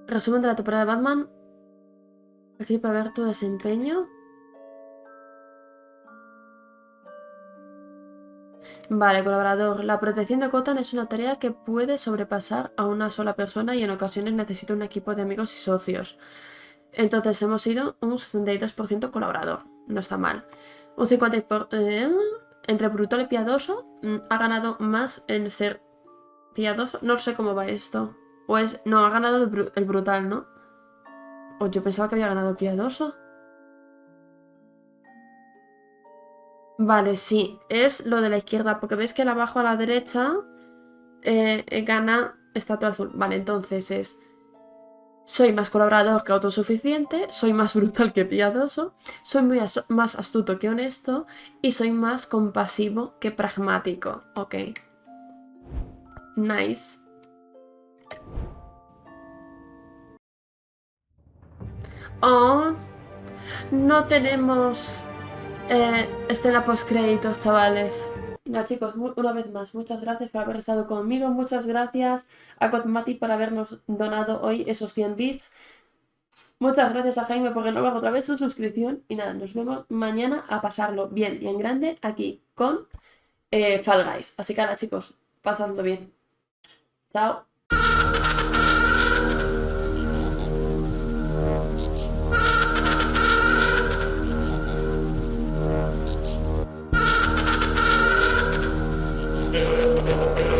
Resumen de la temporada de Batman. Aquí para ver tu desempeño. Vale, colaborador. La protección de Gotham es una tarea que puede sobrepasar a una sola persona y en ocasiones necesita un equipo de amigos y socios. Entonces hemos sido un 62% colaborador. No está mal. Un 50%... entre brutal y piadoso ha ganado más en ser piadoso. No sé cómo va esto. O es... No, ha ganado el brutal, ¿no? O yo pensaba que había ganado el piadoso. Vale, sí, es lo de la izquierda, porque veis que el abajo a la derecha gana estatua azul. Vale, entonces es... Soy más colaborador que autosuficiente, soy más brutal que piadoso, soy más astuto que honesto y soy más compasivo que pragmático. Ok. Nice. Oh, no tenemos... escena post-créditos, chavales. Ya chicos, una vez más, muchas gracias por haber estado conmigo. Muchas gracias a Godmati por habernos donado hoy esos 100 bits. Muchas gracias a Jaime por renovar otra vez su suscripción. Y nada, nos vemos mañana a pasarlo bien y en grande aquí con Fall Guys. Así que nada chicos, pasadlo bien. Chao. Yeah.